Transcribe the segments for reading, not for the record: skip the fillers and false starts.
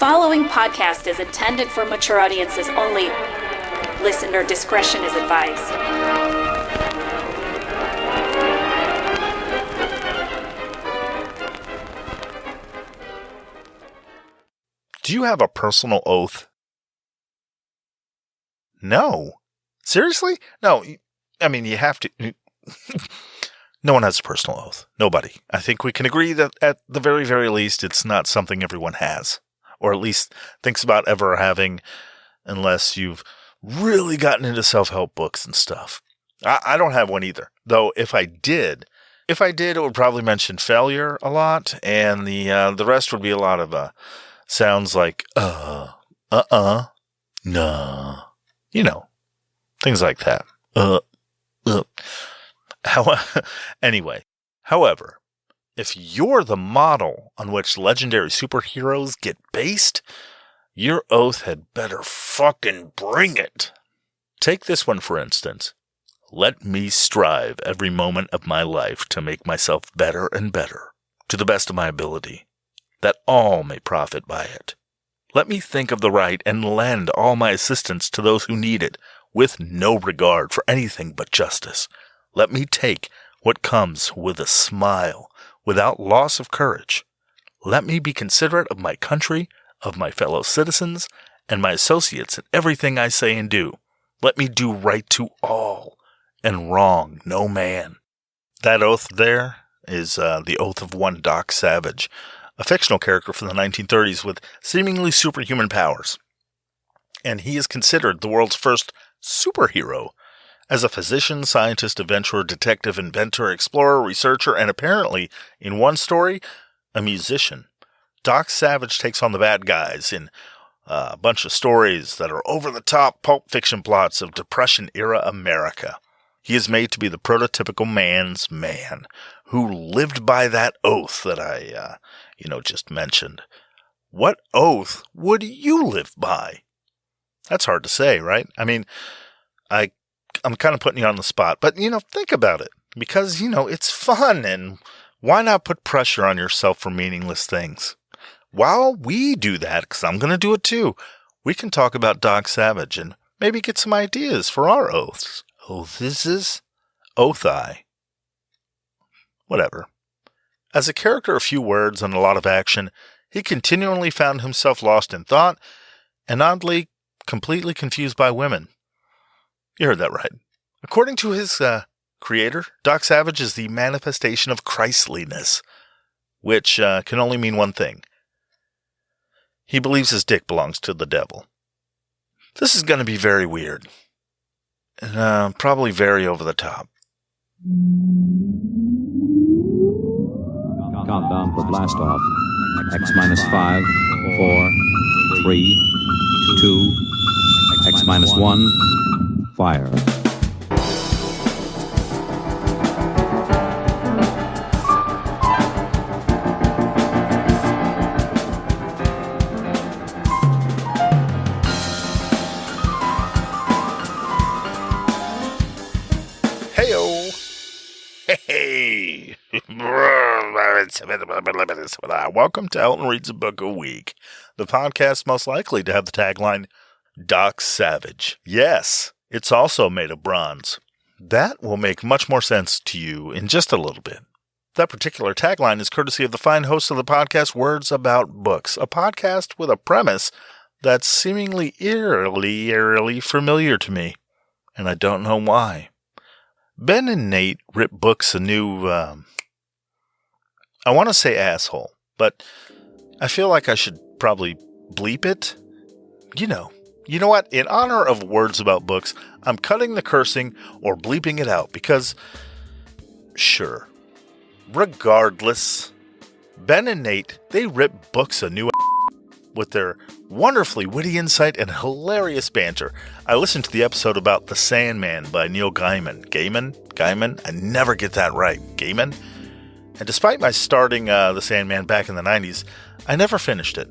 following podcast is intended for mature audiences only. Listener discretion is advised. Do you have a personal oath? No. Seriously? No. I mean, you have to. No one has a personal oath. Nobody. I think we can agree that at the very, very least, it's not something everyone has. Or at least thinks about ever having, unless you've really gotten into self-help books and stuff. I don't have one either. Though if I did, it would probably mention failure a lot, and the rest would be a lot of sounds like nah, you know, things like that. However, if you're the model on which legendary superheroes get based, your oath had better fucking bring it. Take this one, for instance. Let me strive every moment of my life to make myself better and better, to the best of my ability, that all may profit by it. Let me think of the right and lend all my assistance to those who need it, with no regard for anything but justice. Let me take what comes with a smile, without loss of courage. Let me be considerate of my country, of my fellow citizens, and my associates in everything I say and do. Let me do right to all, and wrong no man. That oath there is the oath of one Doc Savage, a fictional character from the 1930s with seemingly superhuman powers. And he is considered the world's first superhero. As a physician, scientist, adventurer, detective, inventor, explorer, researcher, and apparently, in one story, a musician, Doc Savage takes on the bad guys in a bunch of stories that are over-the-top pulp fiction plots of Depression-era America. He is made to be the prototypical man's man, who lived by that oath that I, just mentioned. What oath would you live by? That's hard to say, right? I mean, I'm kind of putting you on the spot, but, think about it, because, it's fun, and why not put pressure on yourself for meaningless things? While we do that, because I'm going to do it too, we can talk about Doc Savage and maybe get some ideas for our oaths. Oaths? Oathi. Whatever. As a character of few words and a lot of action, he continually found himself lost in thought and oddly completely confused by women. You heard that right. According to his creator, Doc Savage is the manifestation of Christliness, which can only mean one thing. He believes his dick belongs to the devil. This is going to be very weird. And probably very over the top. Countdown for blast off. X-5, 4, 3, 2, X-1, fire. Hey! Welcome to Elton Reads a Book a Week, the podcast most likely to have the tagline, Doc Savage. Yes, it's also made of bronze. That will make much more sense to you in just a little bit. That particular tagline is courtesy of the fine host of the podcast Words About Books, a podcast with a premise that's seemingly eerily familiar to me, and I don't know why. Ben and Nate rip books a new, I want to say asshole, but I feel like I should probably bleep it. You know what? In honor of Words About Books, I'm cutting the cursing or bleeping it out because, sure. Regardless, Ben and Nate, they rip books a new with their wonderfully witty insight and hilarious banter. I listened to the episode about The Sandman by Neil Gaiman. Gaiman? I never get that right. Gaiman? And despite my starting The Sandman back in the 90s, I never finished it.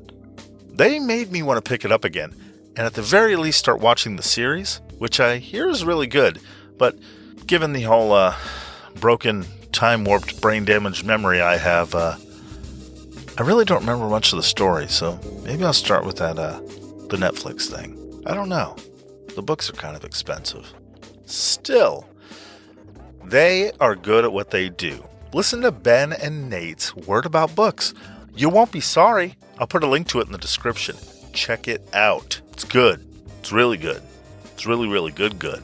They made me want to pick it up again, and at the very least start watching the series, which I hear is really good, but given the whole broken, time-warped, brain-damaged memory I have, I I really don't remember much of the story, so maybe I'll start with that, the Netflix thing. I don't know. The books are kind of expensive. Still, they are good at what they do. Listen to Ben and Nate's Word About Books. You won't be sorry. I'll put a link to it in the description. Check it out. It's good. It's really good. It's really, really good.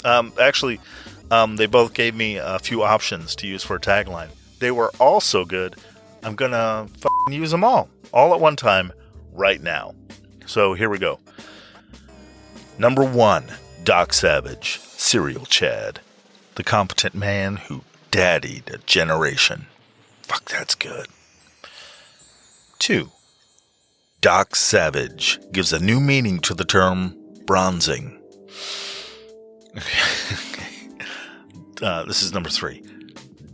Actually, they both gave me a few options to use for a tagline. They were all so good, I'm gonna use them all at one time, right now. So here we go. Number 1, Doc Savage, Serial Chad. The competent man who daddied a generation. Fuck, that's good. 2, Doc Savage gives a new meaning to the term bronzing. This is number 3.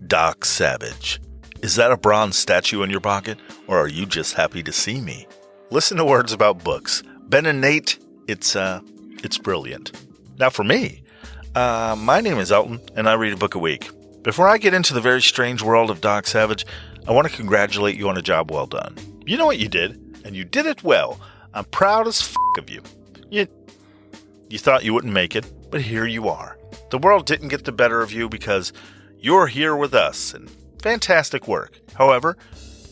Doc Savage. Is that a bronze statue in your pocket, or are you just happy to see me? Listen to Words About Books. Ben and Nate, it's brilliant. Now for me, my name is Elton, and I read a book a week. Before I get into the very strange world of Doc Savage, I want to congratulate you on a job well done. You know what you did, and you did it well. I'm proud as of you. You thought you wouldn't make it, but here you are. The world didn't get the better of you because you're here with us, and fantastic work. However,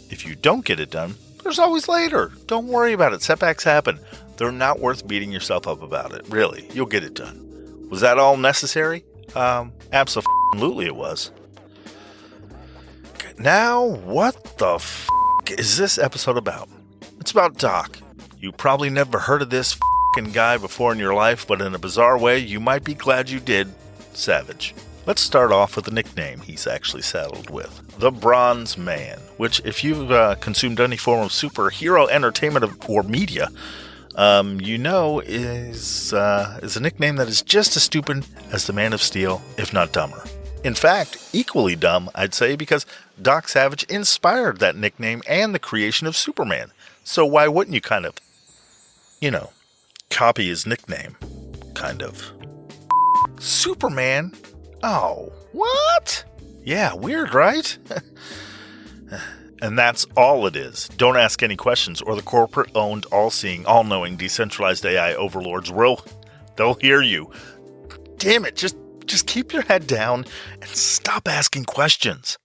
if you don't get it done, there's always later. Don't worry about it. Setbacks happen. They're not worth beating yourself up about it. Really, you'll get it done. Was that all necessary? Absolutely it was. Now, what the is this episode about? It's about Doc. You probably never heard of this guy before in your life, but in a bizarre way, you might be glad you did. Savage. Let's start off with the nickname he's actually saddled with. The Bronze Man, which if you've consumed any form of superhero entertainment or media, you know is a nickname that is just as stupid as the Man of Steel, if not dumber. In fact, equally dumb, I'd say, because Doc Savage inspired that nickname and the creation of Superman. So why wouldn't you kind of, copy his nickname? Kind of. Superman? Oh, what? Yeah, weird, right? And that's all it is. Don't ask any questions, or the corporate-owned, all-seeing, all-knowing, decentralized AI overlords they'll hear you. Damn it, just keep your head down and stop asking questions.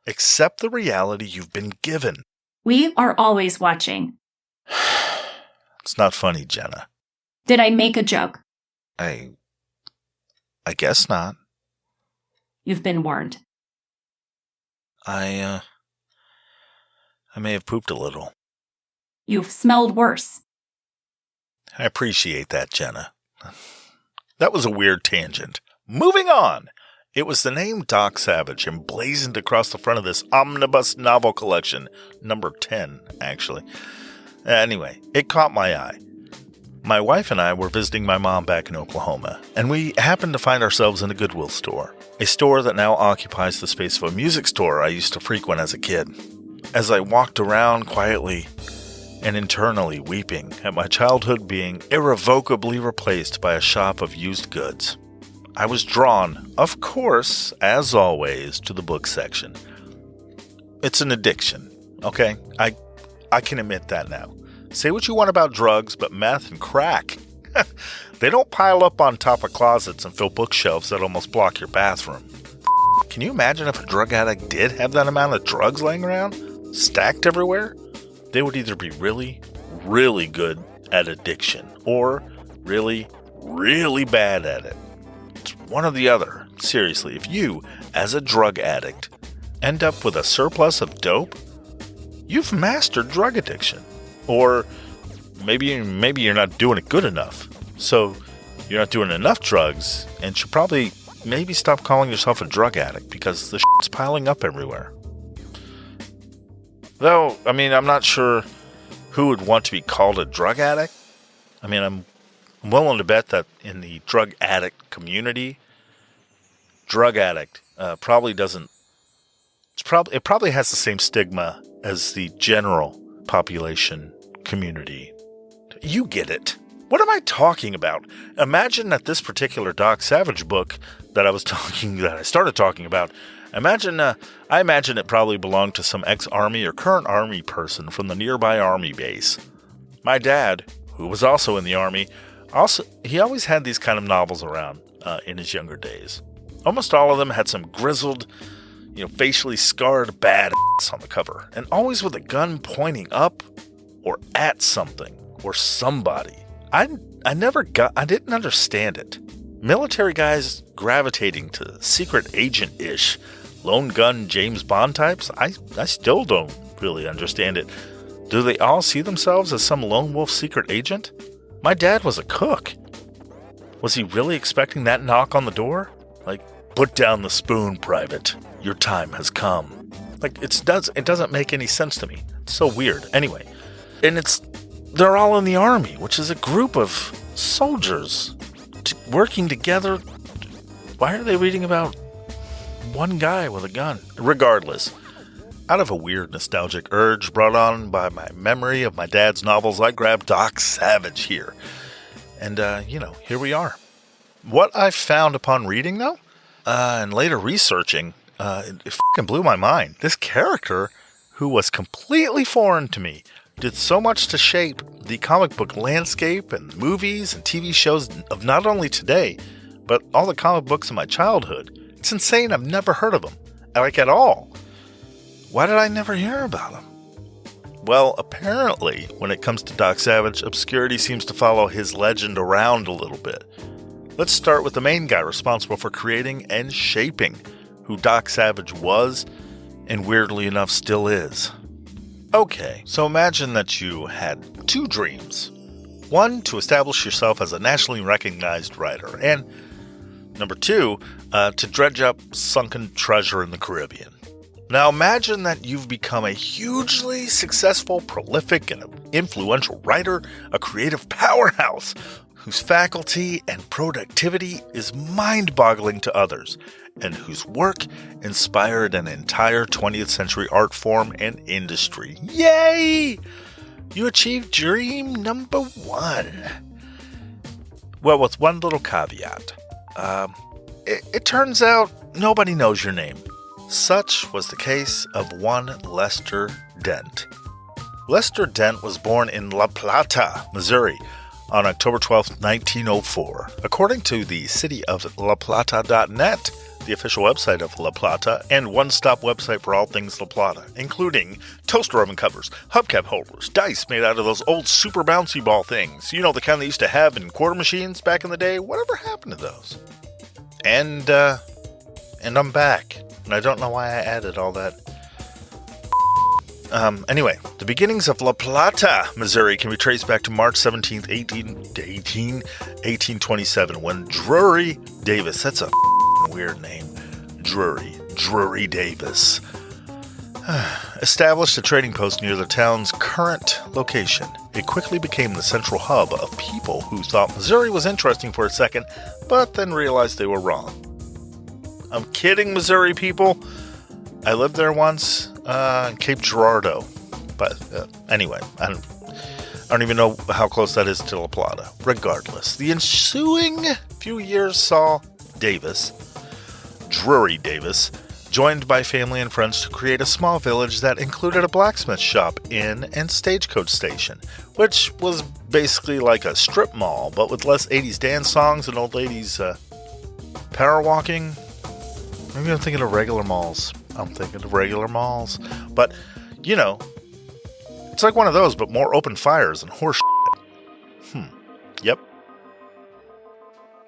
Accept the reality you've been given. We are always watching. It's not funny, Jenna. Did I make a joke? I guess not. You've been warned. I may have pooped a little. You've smelled worse. I appreciate that, Jenna. That was a weird tangent. Moving on. It was the name Doc Savage emblazoned across the front of this Omnibus novel collection. Number 10, actually. Anyway, it caught my eye. My wife and I were visiting my mom back in Oklahoma, and we happened to find ourselves in a Goodwill store. A store that now occupies the space of a music store I used to frequent as a kid. As I walked around quietly and internally weeping at my childhood being irrevocably replaced by a shop of used goods, I was drawn, of course, as always, to the book section. It's an addiction, okay? I can admit that now. Say what you want about drugs, but meth and crack, they don't pile up on top of closets and fill bookshelves that almost block your bathroom. Can you imagine if a drug addict did have that amount of drugs laying around, stacked everywhere? They would either be really, really good at addiction, or really, really bad at it. It's one or the other. Seriously, if you, as a drug addict, end up with a surplus of dope, you've mastered drug addiction. Or maybe you're not doing it good enough. So you're not doing enough drugs, and should probably maybe stop calling yourself a drug addict because the shit's piling up everywhere. Though, I'm not sure who would want to be called a drug addict. I'm willing to bet that in the drug addict community, drug addict probably doesn't. It probably has the same stigma as the general population community. You get it. What am I talking about? Imagine that this particular Doc Savage book that I started talking about I imagine it probably belonged to some ex-Army or current Army person from the nearby Army base. My dad, who was also in the Army, he always had these kind of novels around in his younger days. Almost all of them had some grizzled, facially scarred badass on the cover, and always with a gun pointing up or at something or somebody. I didn't understand it. Military guys gravitating to secret agent-ish, lone gun James Bond types, I still don't really understand it. Do they all see themselves as some lone wolf secret agent? My dad was a cook. Was he really expecting that knock on the door? Like, put down the spoon, Private. Your time has come. Like, it doesn't make any sense to me. It's so weird. Anyway, and they're all in the Army, which is a group of soldiers working together. Why are they reading about one guy with a gun? Regardless, out of a weird nostalgic urge brought on by my memory of my dad's novels, I grabbed Doc Savage here. And, here we are. What I found upon reading, though, and later researching, it fucking blew my mind. This character, who was completely foreign to me, did so much to shape the comic book landscape and movies and TV shows of not only today, but all the comic books in my childhood. It's insane I've never heard of him, at all. Why did I never hear about him? Well, apparently, when it comes to Doc Savage, obscurity seems to follow his legend around a little bit. Let's start with the main guy responsible for creating and shaping who Doc Savage was, and weirdly enough still is. Okay, so imagine that you had two dreams. One, to establish yourself as a nationally recognized writer, and number two, to dredge up sunken treasure in the Caribbean. Now imagine that you've become a hugely successful, prolific, and influential writer, a creative powerhouse whose faculty and productivity is mind-boggling to others, and whose work inspired an entire 20th century art form and industry. Yay! You achieved dream number one. Well, with one little caveat. It turns out nobody knows your name. Such was the case of one Lester Dent. Lester Dent was born in La Plata, Missouri, on October 12, 1904. According to the city of LaPlata.net, the official website of La Plata, and one-stop website for all things La Plata, including toaster oven covers, hubcap holders, dice made out of those old super bouncy ball things. You know, the kind they used to have in quarter machines back in the day. Whatever happened to those? And I'm back. And I don't know why I added all that. Anyway, the beginnings of La Plata, Missouri can be traced back to March 17th, 1827, when Drury Davis, that's a weird name, Drury Davis, established a trading post near the town's current location. It quickly became the central hub of people who thought Missouri was interesting for a second, but then realized they were wrong. I'm kidding, Missouri people. I lived there once, in Cape Girardeau. But anyway, I don't even know how close that is to La Plata. Regardless, the ensuing few years saw Drury Davis, joined by family and friends to create a small village that included a blacksmith shop, inn, and stagecoach station, which was basically like a strip mall, but with less 80s dance songs and old ladies power walking. Maybe I'm thinking of regular malls. But, it's like one of those, but more open fires and horse shit. Yep.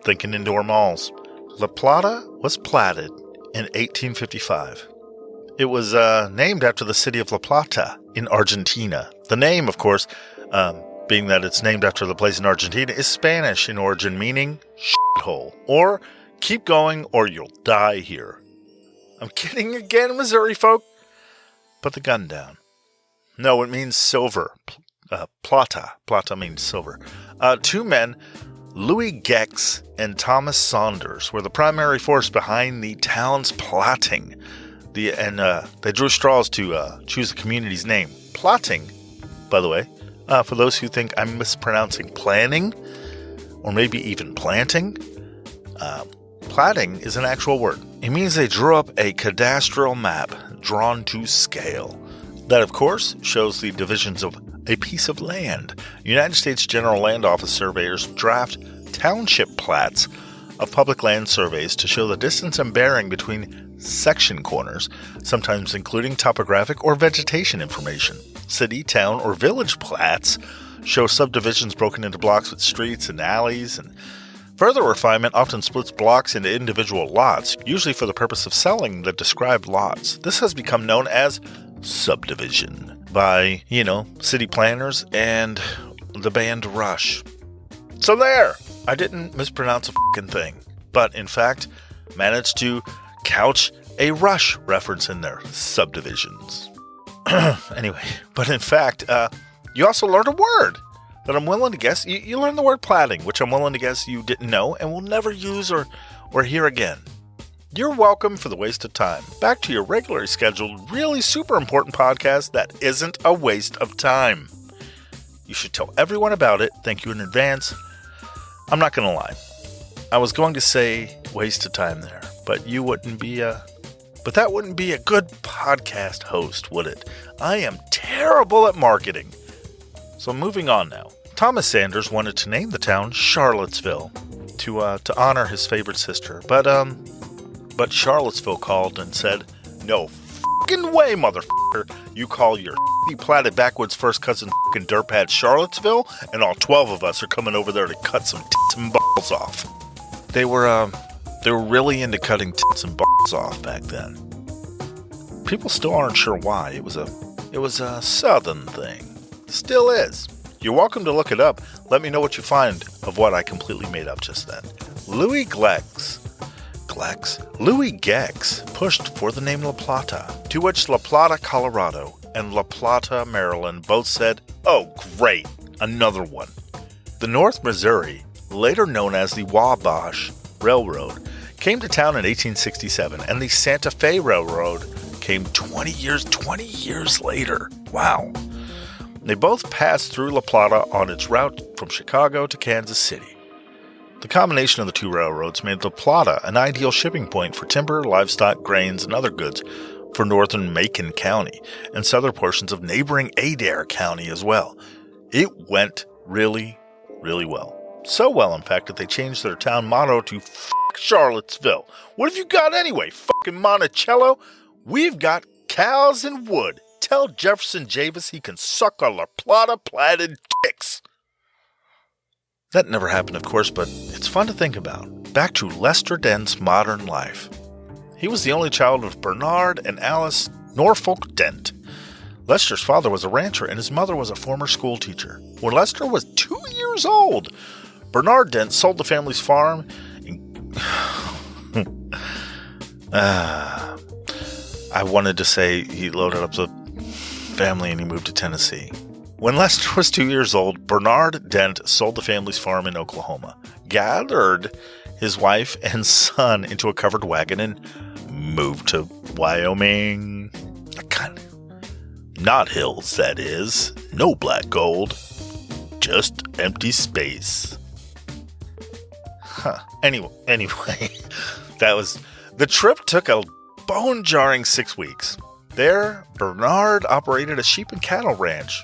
Thinking indoor malls. La Plata was platted in 1855. It was named after the city of La Plata in Argentina. The name, of course, being that it's named after the place in Argentina, is Spanish in origin, meaning shithole, or keep going or you'll die here. I'm kidding again, Missouri folk. Put the gun down. No, it means silver. Plata. Plata means silver. Two men, Louis Gex and Thomas Saunders, were the primary force behind the town's plotting. They drew straws to choose the community's name. Plotting, by the way, for those who think I'm mispronouncing planning, or maybe even planting, platting is an actual word. It means they drew up a cadastral map drawn to scale. That, of course, shows the divisions of a piece of land. United States General Land Office surveyors draft township plats of public land surveys to show the distance and bearing between section corners, sometimes including topographic or vegetation information. City, town, or village plats show subdivisions broken into blocks with streets and alleys, and further refinement often splits blocks into individual lots, usually for the purpose of selling the described lots. This has become known as subdivision by, city planners and the band Rush. So there! I didn't mispronounce a fucking thing, but in fact, managed to couch a Rush reference in there. Subdivisions. Anyway, but in fact, you also learned a word that I'm willing to guess. You learned the word platting, which I'm willing to guess you didn't know and will never use or hear again. You're welcome for the waste of time. Back to your regularly scheduled, really super important podcast that isn't a waste of time. You should tell everyone about it. Thank you in advance. I'm not going to lie. I was going to say waste of time there, but that wouldn't be a good podcast host, would it? I am terrible at marketing. So moving on now. Thomas Sanders wanted to name the town Charlottesville to honor his favorite sister, but Charlottesville called and said, "No fucking way, motherfucker! You call your platted backwoods first cousin fucking dirtpad Charlottesville, and all 12 of us are coming over there to cut some tits and balls off." They were really into cutting tits and balls off back then. People still aren't sure why. It was a southern thing. Still is. You're welcome to look it up. Let me know what you find of what I completely made up just then. Louis Gex pushed for the name La Plata, to which La Plata, Colorado, and La Plata, Maryland both said, "Oh, great, another one." The North Missouri, later known as the Wabash Railroad, came to town in 1867, and the Santa Fe Railroad came 20 years later. Wow. They both passed through La Plata on its route from Chicago to Kansas City. The combination of the two railroads made La Plata an ideal shipping point for timber, livestock, grains, and other goods for northern Macon County and southern portions of neighboring Adair County as well. It went really, really well. So well, in fact, that they changed their town motto to "F*** Charlottesville." What have you got anyway, fucking Monticello? We've got cows and wood. Tell Jefferson Javis he can suck on La Plata platted dicks. That never happened, of course, but it's fun to think about. Back to Lester Dent's modern life. He was the only child of Bernard and Alice Norfolk Dent. Lester's father was a rancher and his mother was a former school teacher. When Lester was 2 years old, Bernard Dent sold the family's farm I wanted to say he loaded up the family and he moved to Tennessee. When Lester was 2 years old, Bernard Dent sold the family's farm in Oklahoma, gathered his wife and son into a covered wagon, and moved to Wyoming. Not hills, that is. No black gold. Just empty space. Anyway, the trip took a bone-jarring 6 weeks. There, Bernard operated a sheep and cattle ranch.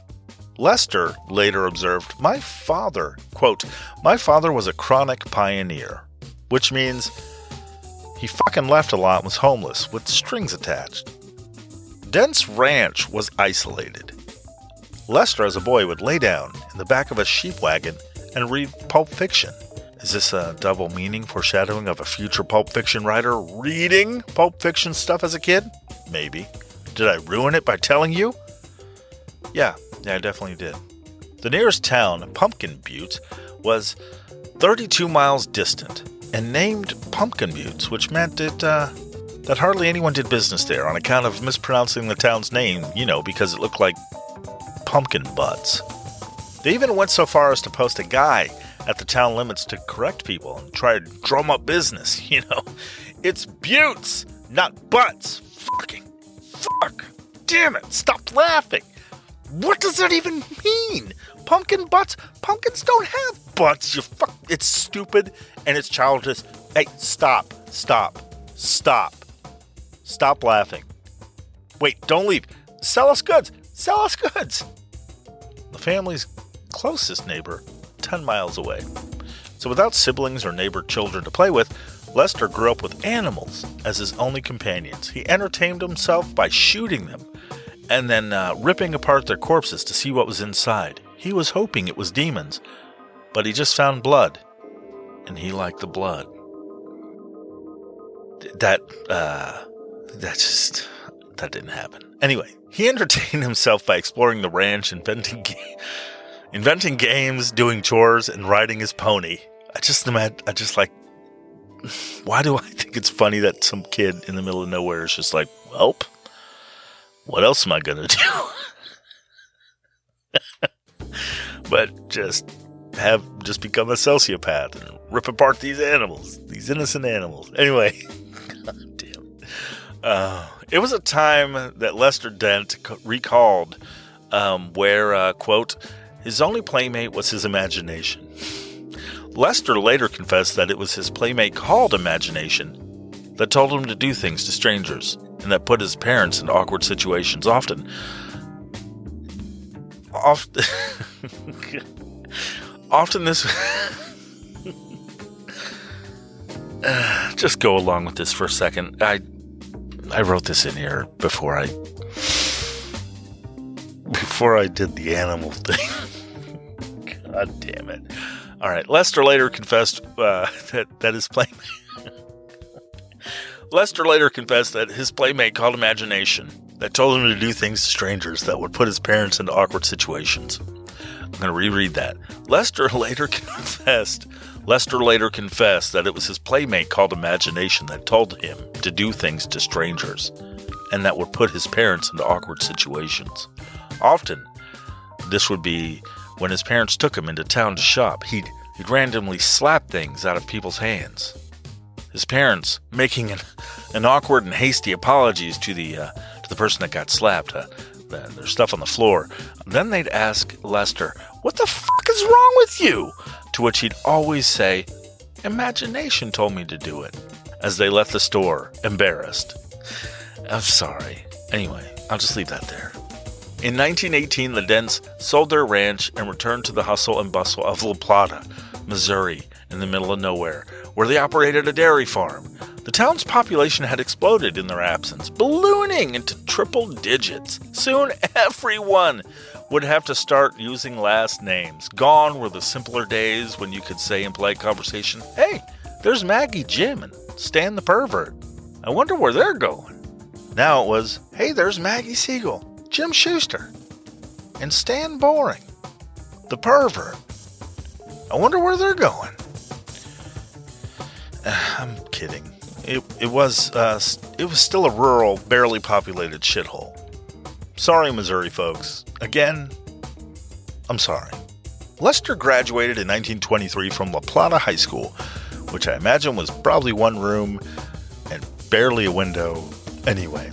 Lester later observed, my father was a chronic pioneer, which means he fucking left a lot and was homeless with strings attached. Dent's ranch was isolated. Lester, as a boy, would lay down in the back of a sheep wagon and read Pulp Fiction. Is this a double meaning foreshadowing of a future Pulp Fiction writer reading Pulp Fiction stuff as a kid? Maybe. Did I ruin it by telling you? Yeah, I definitely did. The nearest town, Pumpkin Butte, was 32 miles distant and named Pumpkin Buttes, which meant that hardly anyone did business there on account of mispronouncing the town's name, because it looked like pumpkin butts. They even went so far as to post a guy at the town limits to correct people and try to drum up business, It's buttes, not butts. Fuck. Damn it, stop laughing. What does that even mean? Pumpkin butts? Pumpkins don't have butts, you fuck. It's stupid and it's childish. Hey, stop. Stop. Stop laughing. Wait, don't leave. Sell us goods. Sell us goods. The family's closest neighbor, 10 miles away. So without siblings or neighbor children to play with, Lester grew up with animals as his only companions. He entertained himself by shooting them and then ripping apart their corpses to see what was inside. He was hoping it was demons, but he just found blood, and he liked the blood. That didn't happen. Anyway, he entertained himself by exploring the ranch, inventing games, doing chores, and riding his pony. Why do I think it's funny that some kid in the middle of nowhere is just like, well, what else am I going to do? But just become a sociopath and rip apart these animals, these innocent animals. Anyway, God damn. It was a time that Lester Dent recalled where, quote, his only playmate was his imagination. Lester later confessed that it was his playmate called imagination that told him to do things to strangers and that put his parents in awkward situations often this just go along with this for a second. I wrote this in here before I did the animal thing. God damn it. All right. Lester later confessed that his playmate called imagination that told him to do things to strangers that would put his parents into awkward situations. I'm going to reread that. Lester later confessed that it was his playmate called imagination that told him to do things to strangers and that would put his parents into awkward situations. Often, this would be when his parents took him into town to shop. He'd randomly slap things out of people's hands. His parents making an awkward and hasty apologies to the person that got slapped. There's stuff on the floor. Then they'd ask Lester, "What the fuck is wrong with you?" To which he'd always say, "Imagination told me to do it," as they left the store, embarrassed. I'm sorry. Anyway, I'll just leave that there. In 1918, the Dents sold their ranch and returned to the hustle and bustle of La Plata, Missouri, in the middle of nowhere, where they operated a dairy farm. The town's population had exploded in their absence, ballooning into triple digits. Soon everyone would have to start using last names. Gone were the simpler days when you could say in polite conversation, "Hey, there's Maggie, Jim, and Stan the pervert. I wonder where they're going." Now it was, "Hey, there's Maggie Siegel, Jim Schuster, and Stan Boring, the pervert. I wonder where they're going." I'm kidding. It was still a rural, barely populated shithole. Sorry, Missouri folks. Again, I'm sorry. Lester graduated in 1923 from La Plata High School, which I imagine was probably one room and barely a window. Anyway,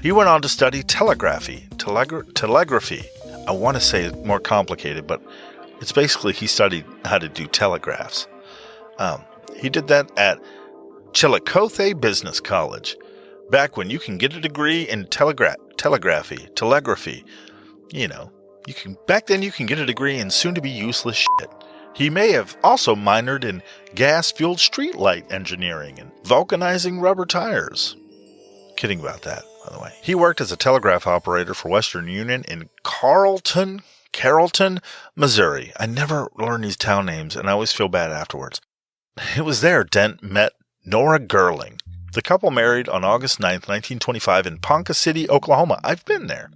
he went on to study telegraphy. I want to say it more complicated, but it's basically he studied how to do telegraphs. He did that at Chillicothe Business College, back when you can get a degree in telegraphy. You know, back then you can get a degree in soon-to-be useless shit. He may have also minored in gas-fueled streetlight engineering and vulcanizing rubber tires. Kidding about that, by the way. He worked as a telegraph operator for Western Union in Carrollton, Missouri. I never learn these town names, and I always feel bad afterwards. It was there Dent met Nora Gerling. The couple married on August 9th, 1925 in Ponca City, Oklahoma. I've been there.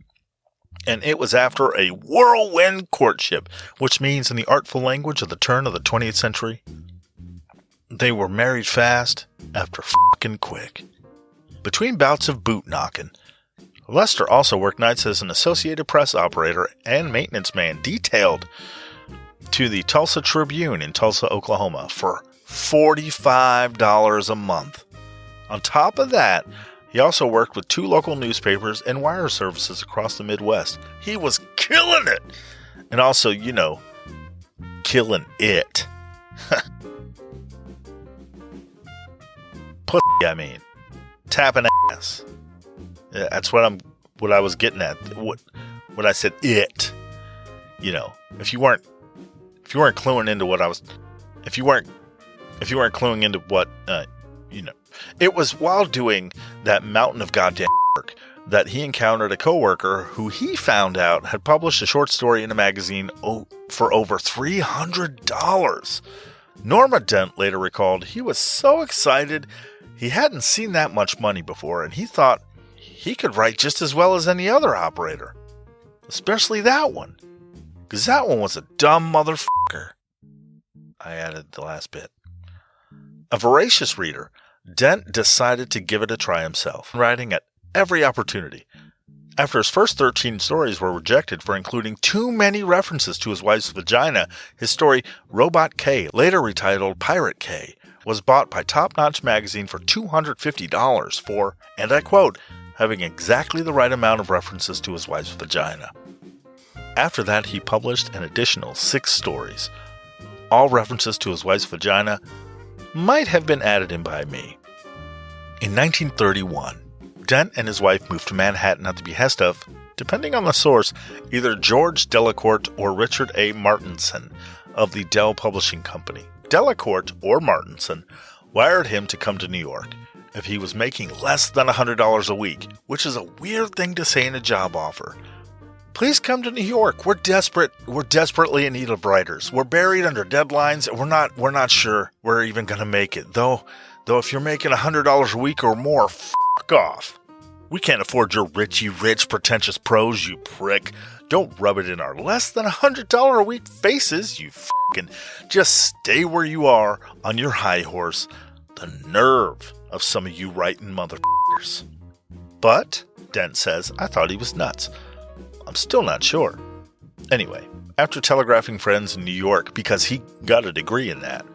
And it was after a whirlwind courtship, which means in the artful language of the turn of the 20th century, they were married fast after fucking quick. Between bouts of boot knocking, Lester also worked nights as an Associated Press operator and maintenance man detailed to the Tulsa Tribune in Tulsa, Oklahoma for $45 a month. On top of that, he also worked with 2 local newspapers and wire services across the Midwest. He was killing it! And also, killing it. Pussy, I mean. Tapping ass. Yeah, that's what I was getting at. When I said it. You know, if you weren't cluing into what I was, if you weren't cluing into what, you know, it was while doing that mountain of goddamn work that he encountered a coworker who he found out had published a short story in a magazine for over $300. Norma Dent later recalled he was so excited he hadn't seen that much money before, and he thought he could write just as well as any other operator. Especially that one. Because that one was a dumb motherfucker. I added the last bit. A voracious reader, Dent decided to give it a try himself, writing at every opportunity. After his first 13 stories were rejected for including too many references to his wife's vagina, his story Robot K, later retitled Pirate K, was bought by Top Notch magazine for $250 for, and I quote, having exactly the right amount of references to his wife's vagina. After that, he published an additional 6 stories. All references to his wife's vagina might have been added in by me. In 1931, Dent and his wife moved to Manhattan at the behest of, depending on the source, either George Delacorte or Richard A. Martinson of the Dell Publishing Company. Delacorte or Martinson wired him to come to New York if he was making less than $100 a week, which is a weird thing to say in a job offer. Please come to New York. We're desperate. We're desperately in need of writers. We're buried under deadlines. We're not sure we're even going to make it. Though if you're making $100 a week or more, fuck off. We can't afford your rich, pretentious prose, you prick. Don't rub it in our less than $100 a week faces, you fucking. Just stay where you are on your high horse. The nerve of some of you writing motherfuckers. But, Dent says, I thought he was nuts. I'm still not sure. Anyway, after telegraphing friends in New York, because he got a degree in that,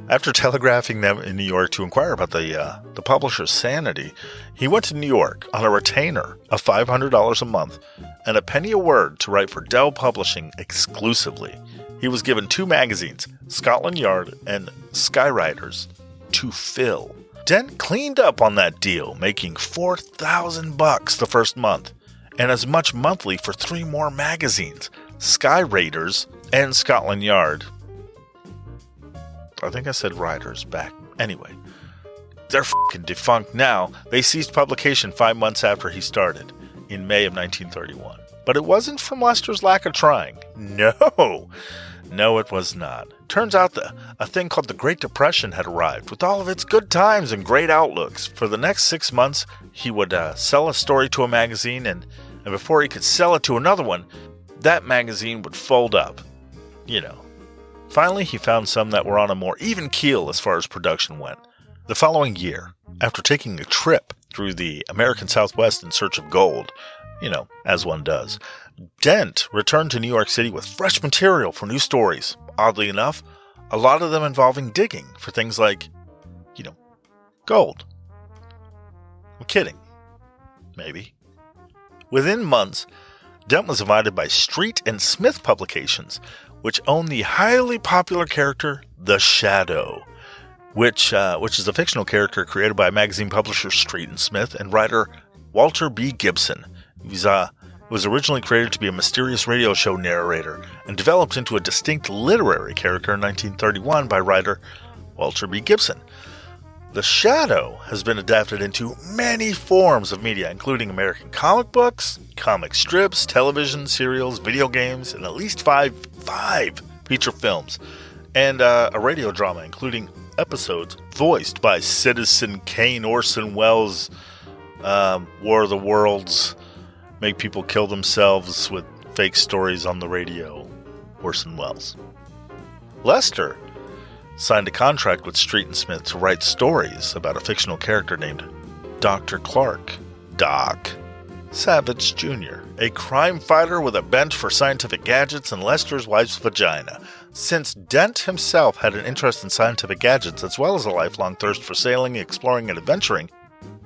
after telegraphing them in New York to inquire about the publisher's sanity, he went to New York on a retainer of $500 a month and a penny a word to write for Dell Publishing exclusively. He was given 2 magazines, Scotland Yard and Skywriters, to fill. Dent cleaned up on that deal, making $4,000 the first month, and as much monthly for 3 more magazines, Skywriters and Scotland Yard. I think I said writers back. Anyway, they're fucking defunct now. They ceased publication 5 months after he started, in May of 1931. But it wasn't from Lester's lack of trying. No, it was not. Turns out a thing called the Great Depression had arrived, with all of its good times and great outlooks. For the next 6 months, he would sell a story to a magazine, and before he could sell it to another one, that magazine would fold up. You know. Finally, he found some that were on a more even keel as far as production went. The following year, after taking a trip through the American Southwest in search of gold, you know, as one does, Dent returned to New York City with fresh material for new stories. Oddly enough, a lot of them involving digging for things like, you know, gold. I'm kidding. Maybe. Within months, Dent was invited by Street and Smith Publications, which owned the highly popular character The Shadow, which is a fictional character created by magazine publisher Street and Smith and writer Walter B. Gibson. He was originally created to be a mysterious radio show narrator and developed into a distinct literary character in 1931 by writer Walter B. Gibson. The Shadow has been adapted into many forms of media, including American comic books, comic strips, television, serials, video games, and at least five feature films, and a radio drama, including episodes voiced by Citizen Kane, Orson Welles, War of the Worlds, Make People Kill Themselves with Fake Stories on the Radio, Orson Welles. Lester signed a contract with Street and Smith to write stories about a fictional character named Dr. Clark, Doc Savage Jr., a crime fighter with a bent for scientific gadgets and Lester's wife's vagina. Since Dent himself had an interest in scientific gadgets as well as a lifelong thirst for sailing, exploring, and adventuring,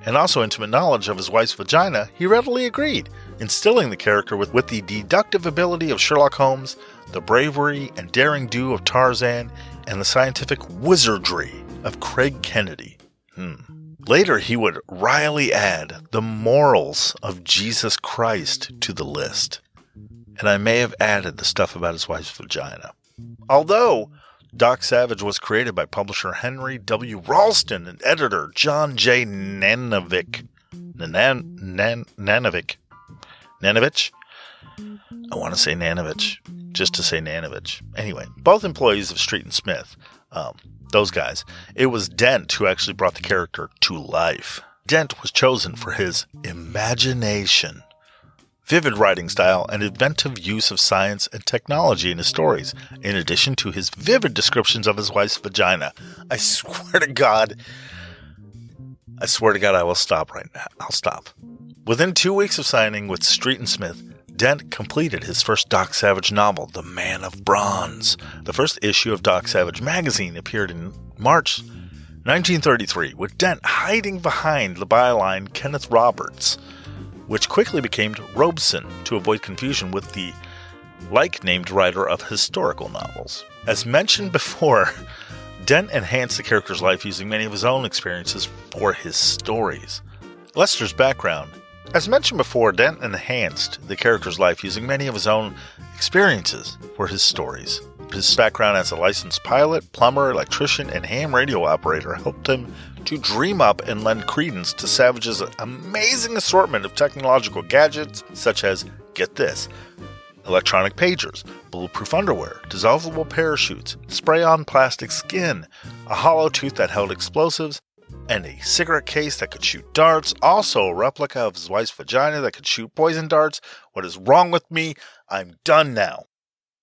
and also intimate knowledge of his wife's vagina, he readily agreed, instilling the character with the deductive ability of Sherlock Holmes, the bravery and daring do of Tarzan, and the scientific wizardry of Craig Kennedy. Later, he would wryly add the morals of Jesus Christ to the list. And I may have added the stuff about his wife's vagina. Although Doc Savage was created by publisher Henry W. Ralston and editor John J. Nanovich. Nanovich? I want to say Nanovich, just to say Nanovich. Anyway, both employees of Street and Smith, those guys, it was Dent who actually brought the character to life. Dent was chosen for his imagination, vivid writing style, and inventive use of science and technology in his stories, in addition to his vivid descriptions of his wife's vagina. I swear to God, I will stop right now. I'll stop. Within 2 weeks of signing with Street and Smith, Dent completed his first Doc Savage novel, The Man of Bronze. The first issue of Doc Savage magazine appeared in March 1933, with Dent hiding behind the byline Kenneth Roberts, which quickly became Robeson to avoid confusion with the like-named writer of historical novels. As mentioned before, Dent enhanced the character's life using many of his own experiences for his stories. Lester's background. As mentioned before, Dent enhanced the character's life using many of his own experiences for his stories. His background as a licensed pilot, plumber, electrician, and ham radio operator helped him to dream up and lend credence to Savage's amazing assortment of technological gadgets, such as, get this, electronic pagers, bulletproof underwear, dissolvable parachutes, spray-on plastic skin, a hollow tooth that held explosives, and a cigarette case that could shoot darts, also a replica of his wife's vagina that could shoot poison darts. What is wrong with me? I'm done now.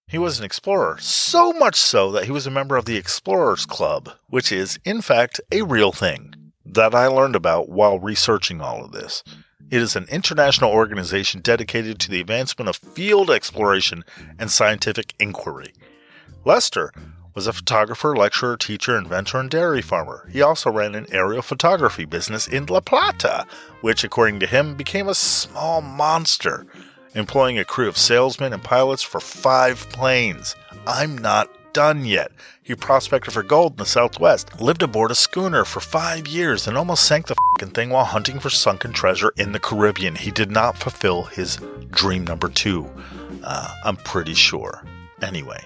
He was an explorer, so much so that he was a member of the Explorers Club, which is, in fact, a real thing that I learned about while researching all of this. It is an international organization dedicated to the advancement of field exploration and scientific inquiry. Lester was a photographer, lecturer, teacher, inventor, and dairy farmer. He also ran an aerial photography business in La Plata, which, according to him, became a small monster, employing a crew of salesmen and pilots for 5 planes. I'm not done yet. He prospected for gold in the Southwest, lived aboard a schooner for 5 years, and almost sank the f***ing thing while hunting for sunken treasure in the Caribbean. He did not fulfill his dream number 2. I'm pretty sure. Anyway,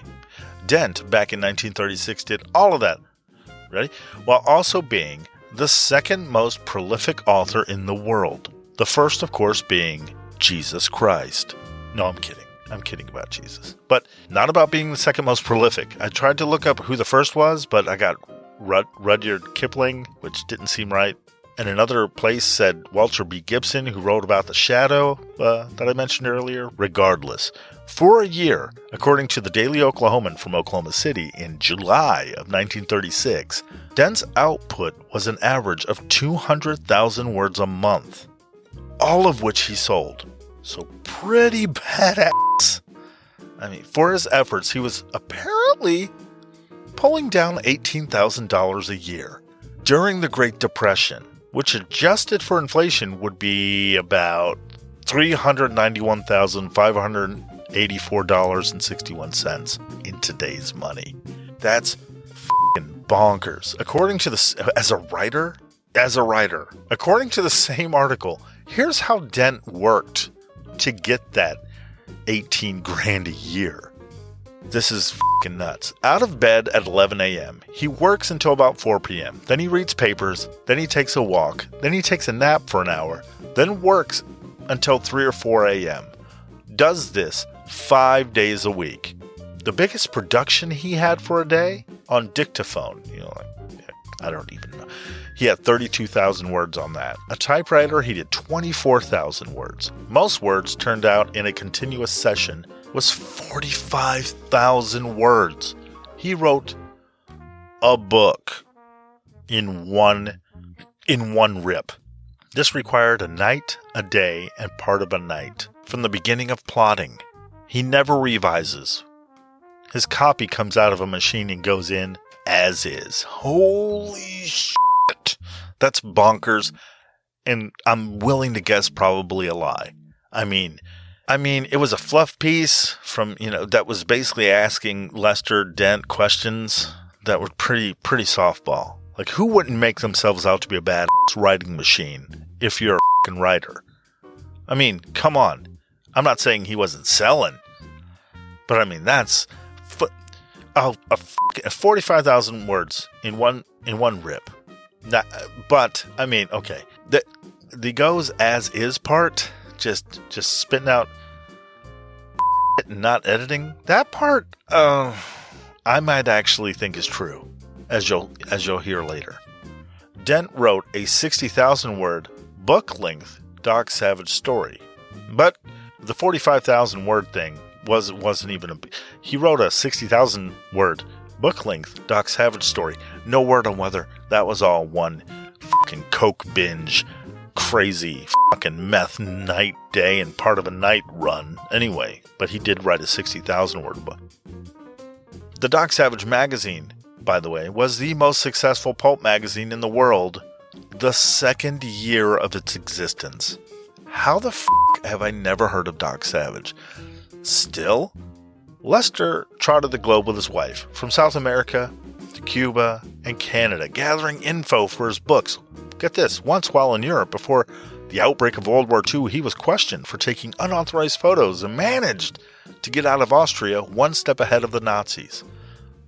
Dent, back in 1936, did all of that, ready? While also being the second most prolific author in the world. The first, of course, being Jesus Christ. No, I'm kidding. I'm kidding about Jesus. But not about being the second most prolific. I tried to look up who the first was, but I got Rudyard Kipling, which didn't seem right. And another place said Walter B. Gibson, who wrote about the shadow that I mentioned earlier. Regardless, for a year, according to the Daily Oklahoman from Oklahoma City in July of 1936, Dent's output was an average of 200,000 words a month, all of which he sold. So pretty badass. I mean, for his efforts, he was apparently pulling down $18,000 a year during the Great Depression, which adjusted for inflation would be about $391,584.61 in today's money. That's f***ing bonkers. According to the, as a writer, according to the same article, here's how Dent worked to get that 18 grand a year. This is f***ing nuts. Out of bed at 11 a.m., he works until about 4 p.m. Then he reads papers, then he takes a walk, then he takes a nap for an hour, then works until 3 or 4 a.m. Does this 5 days a week. The biggest production he had for a day on dictaphone, I don't even know. He had 32,000 words on that. A typewriter, he did 24,000 words. Most words turned out in a continuous session was 45,000 words. He wrote a book in one rip. This required a night, a day, and part of a night. From the beginning of plotting, he never revises. His copy comes out of a machine and goes in as is. Holy shit. That's bonkers. And I'm willing to guess probably a lie. I mean, it was a fluff piece from, that was basically asking Lester Dent questions that were pretty softball. Like, who wouldn't make themselves out to be a badass writing machine if you're a fucking writer? I mean, come on. I'm not saying he wasn't selling, but I mean, that's 45,000 words in one rip. But I mean, okay, the goes as is part, just spitting out and not editing, that part, I might actually think is true, as you'll hear later. Dent wrote a 60,000 word book-length Doc Savage story, but the 45,000 word thing wasn't even he wrote a 60,000 word book-length Doc Savage story. No word on whether that was all one fucking coke binge, crazy fucking meth night day and part of a night run anyway, but he did write a 60,000 word book. The Doc Savage magazine, by the way, was the most successful pulp magazine in the world the second year of its existence. How the have I never heard of Doc Savage? Still, Lester trotted the globe with his wife, from South America to Cuba and Canada, gathering info for his books. Get this, once while in Europe before the outbreak of World War II, he was questioned for taking unauthorized photos and managed to get out of Austria one step ahead of the Nazis.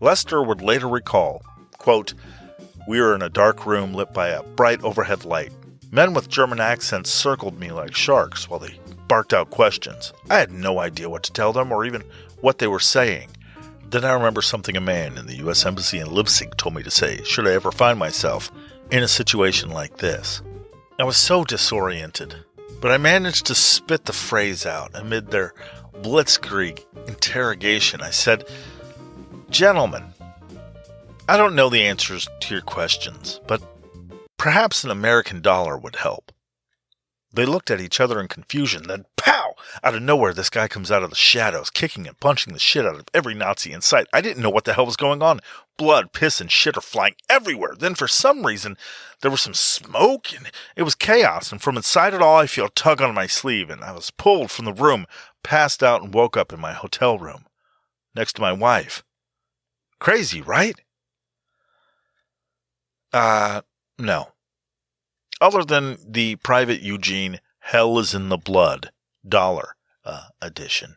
Lester would later recall, quote, "We were in a dark room lit by a bright overhead light. Men with German accents circled me like sharks while they barked out questions. I had no idea what to tell them or even what they were saying. Then I remember something a man in the U.S. Embassy in Leipzig told me to say, should I ever find myself in a situation like this. I was so disoriented, but I managed to spit the phrase out amid their blitzkrieg interrogation. I said, 'Gentlemen, I don't know the answers to your questions, but perhaps an American dollar would help.' They looked at each other in confusion, then pow! Out of nowhere, this guy comes out of the shadows, kicking and punching the shit out of every Nazi in sight. I didn't know what the hell was going on. Blood, piss, and shit are flying everywhere. Then for some reason, there was some smoke, and it was chaos, and from inside it all, I feel a tug on my sleeve, and I was pulled from the room, passed out, and woke up in my hotel room, next to my wife. Crazy, right?" No. Other than the Private Eugene Hell is in the Blood dollar edition.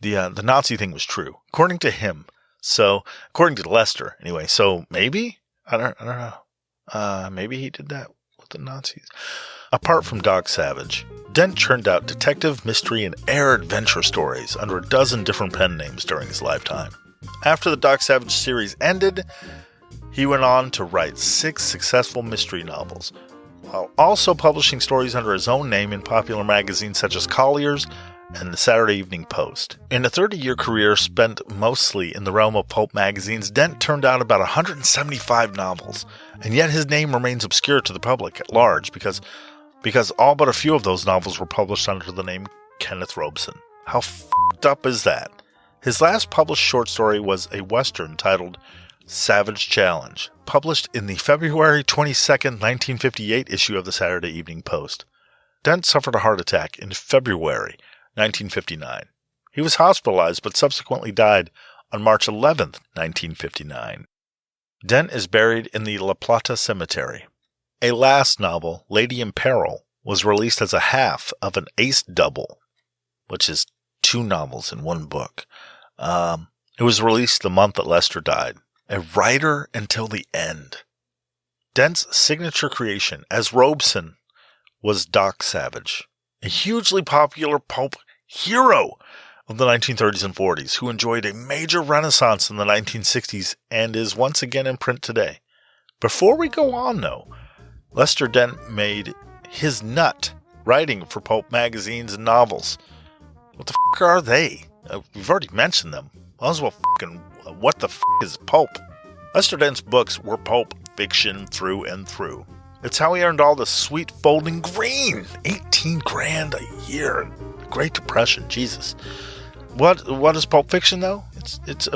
The Nazi thing was true, according to him. So, according to Lester, anyway. So maybe I don't know. Maybe he did that with the Nazis. Apart from Doc Savage, Dent churned out detective, mystery, and air adventure stories under a dozen different pen names during his lifetime. After the Doc Savage series ended, he went on to write 6 successful mystery novels, while also publishing stories under his own name in popular magazines such as Collier's and the Saturday Evening Post. In a 30-year career spent mostly in the realm of pulp magazines, Dent turned out about 175 novels, and yet his name remains obscure to the public at large because all but a few of those novels were published under the name Kenneth Robeson. How f***ed up is that? His last published short story was a western titled Savage Challenge, published in the February 22nd, 1958 issue of the Saturday Evening Post. Dent suffered a heart attack in February 1959. He was hospitalized but subsequently died on March 11th, 1959. Dent is buried in the La Plata Cemetery. A last novel, Lady in Peril, was released as a half of an ace double, which is 2 novels in one book. It was released the month that Lester died. A writer until the end. Dent's signature creation as Robeson was Doc Savage, a hugely popular pulp hero of the 1930s and 40s who enjoyed a major renaissance in the 1960s and is once again in print today. Before we go on, though, Lester Dent made his nut writing for pulp magazines and novels. What the f*** are they? We've already mentioned them. Might as well fucking... What the f*** is pulp? Lester Dent's books were pulp fiction through and through. It's how he earned all the sweet folding green. $18,000 a year. The Great Depression, Jesus. What is pulp fiction though? It's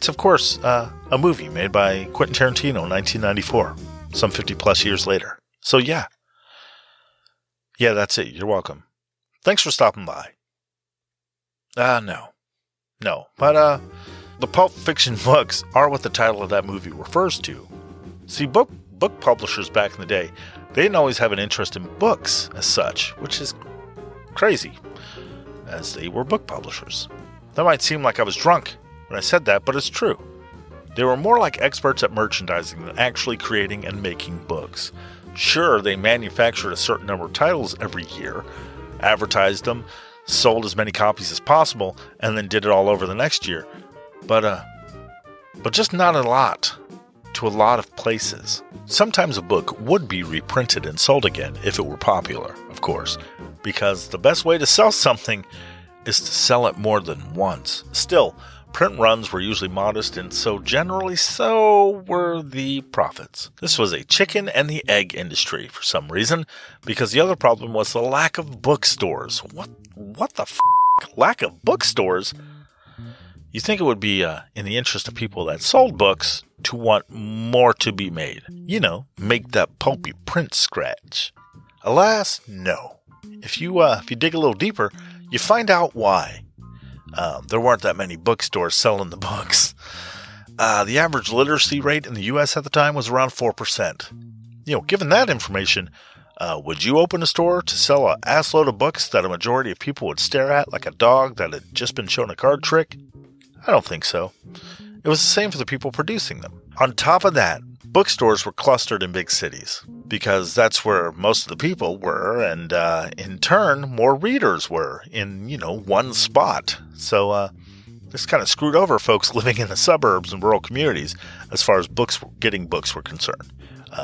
of course a movie made by Quentin Tarantino in 1994, some 50 plus years later. So yeah, that's it. You're welcome. Thanks for stopping by. No, but the pulp fiction books are what the title of that movie refers to. See, book publishers back in the day, they didn't always have an interest in books as such, which is crazy, as they were book publishers. That might seem like I was drunk when I said that, but it's true. They were more like experts at merchandising than actually creating and making books. Sure, they manufactured a certain number of titles every year, advertised them, sold as many copies as possible, and then did it all over the next year. But just not a lot to a lot of places. Sometimes a book would be reprinted and sold again if it were popular, of course, because the best way to sell something is to sell it more than once. Still, print runs were usually modest, and so generally so were the profits. This was a chicken and the egg industry for some reason, because the other problem was the lack of bookstores. What the f***? Lack of bookstores? You think it would be in the interest of people that sold books to want more to be made. You know, make that pulpy print scratch. Alas, no. If you dig a little deeper, you find out why. There weren't that many bookstores selling the books. The average literacy rate in the U.S. at the time was around 4%. You know, given that information, would you open a store to sell an assload of books that a majority of people would stare at like a dog that had just been shown a card trick? I don't think so. It was the same for the people producing them. On top of that, bookstores were clustered in big cities, because that's where most of the people were, and in turn, more readers were in, one spot. So this kind of screwed over folks living in the suburbs and rural communities as far as getting books were concerned.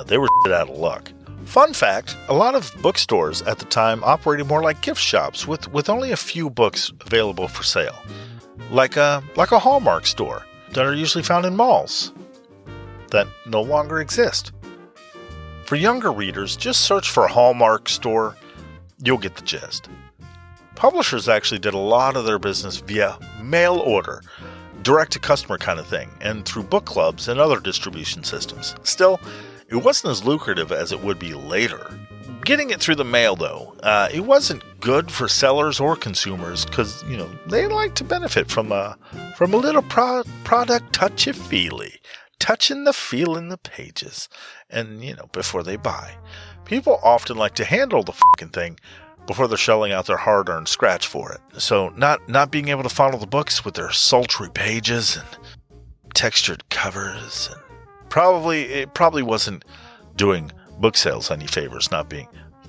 They were shit out of luck. Fun fact, a lot of bookstores at the time operated more like gift shops with only a few books available for sale. Like a Hallmark store that are usually found in malls that no longer exist. For younger readers, just search for a Hallmark store. You'll get the gist. Publishers actually did a lot of their business via mail order, direct-to-customer kind of thing, and through book clubs and other distribution systems. Still, it wasn't as lucrative as it would be later. Getting it through the mail, though, it wasn't good for sellers or consumers because, they like to benefit from a little product touchy-feely, touching the feel in the pages, and, before they buy. People often like to handle the fucking thing before they're shelling out their hard-earned scratch for it. So not being able to follow the books with their sultry pages and textured covers, and it probably wasn't doing book sales any favors,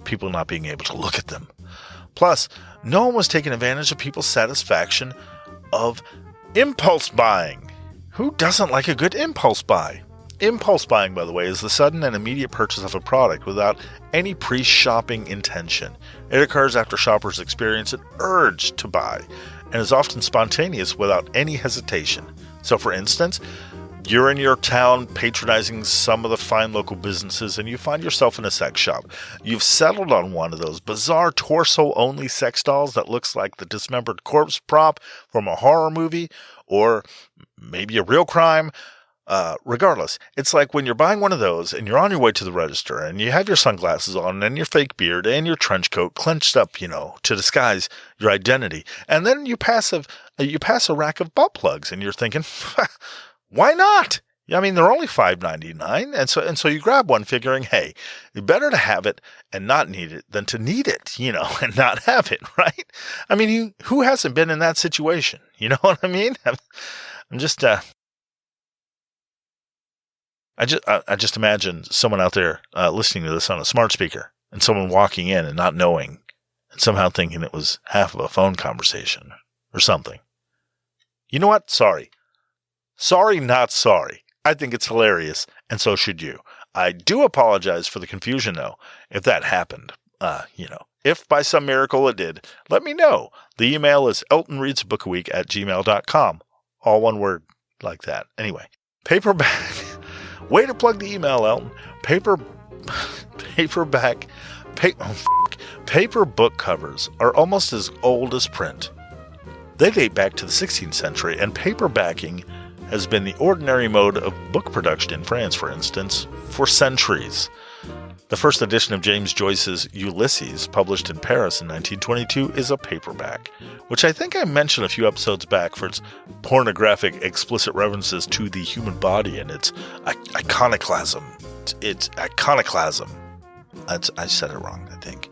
people not being able to look at them. Plus, no one was taking advantage of people's satisfaction of impulse buying. Who doesn't like a good impulse buy? Impulse buying, by the way, is the sudden and immediate purchase of a product without any pre-shopping intention. It occurs after shoppers experience an urge to buy, and is often spontaneous without any hesitation. So, for instance, you're in your town patronizing some of the fine local businesses, and you find yourself in a sex shop. You've settled on one of those bizarre torso-only sex dolls that looks like the dismembered corpse prop from a horror movie, or maybe a real crime. Regardless, it's like when you're buying one of those, and you're on your way to the register, and you have your sunglasses on, and your fake beard, and your trench coat clenched up, to disguise your identity, and then you pass a rack of butt plugs, and you're thinking, why not? I mean, they're only $5.99, and so you grab one figuring, hey, better to have it and not need it than to need it, and not have it, right? I mean, who hasn't been in that situation? You know what I mean? I'm just, I just imagine someone out there listening to this on a smart speaker, and someone walking in and not knowing, and somehow thinking it was half of a phone conversation or something. You know what? Sorry, not sorry. I think it's hilarious, and so should you. I do apologize for the confusion, though, if that happened. If by some miracle it did, let me know. The email is eltonreadsabookaweek@gmail.com. All one word like that. Anyway, paperback. Way to plug the email, Elton. Paper book covers are almost as old as print. They date back to the 16th century, and paperbacking has been the ordinary mode of book production in France, for instance, for centuries. The first edition of James Joyce's Ulysses, published in Paris in 1922, is a paperback, which I think I mentioned a few episodes back for its pornographic, explicit references to the human body and its iconoclasm. It's iconoclasm. I said it wrong, I think.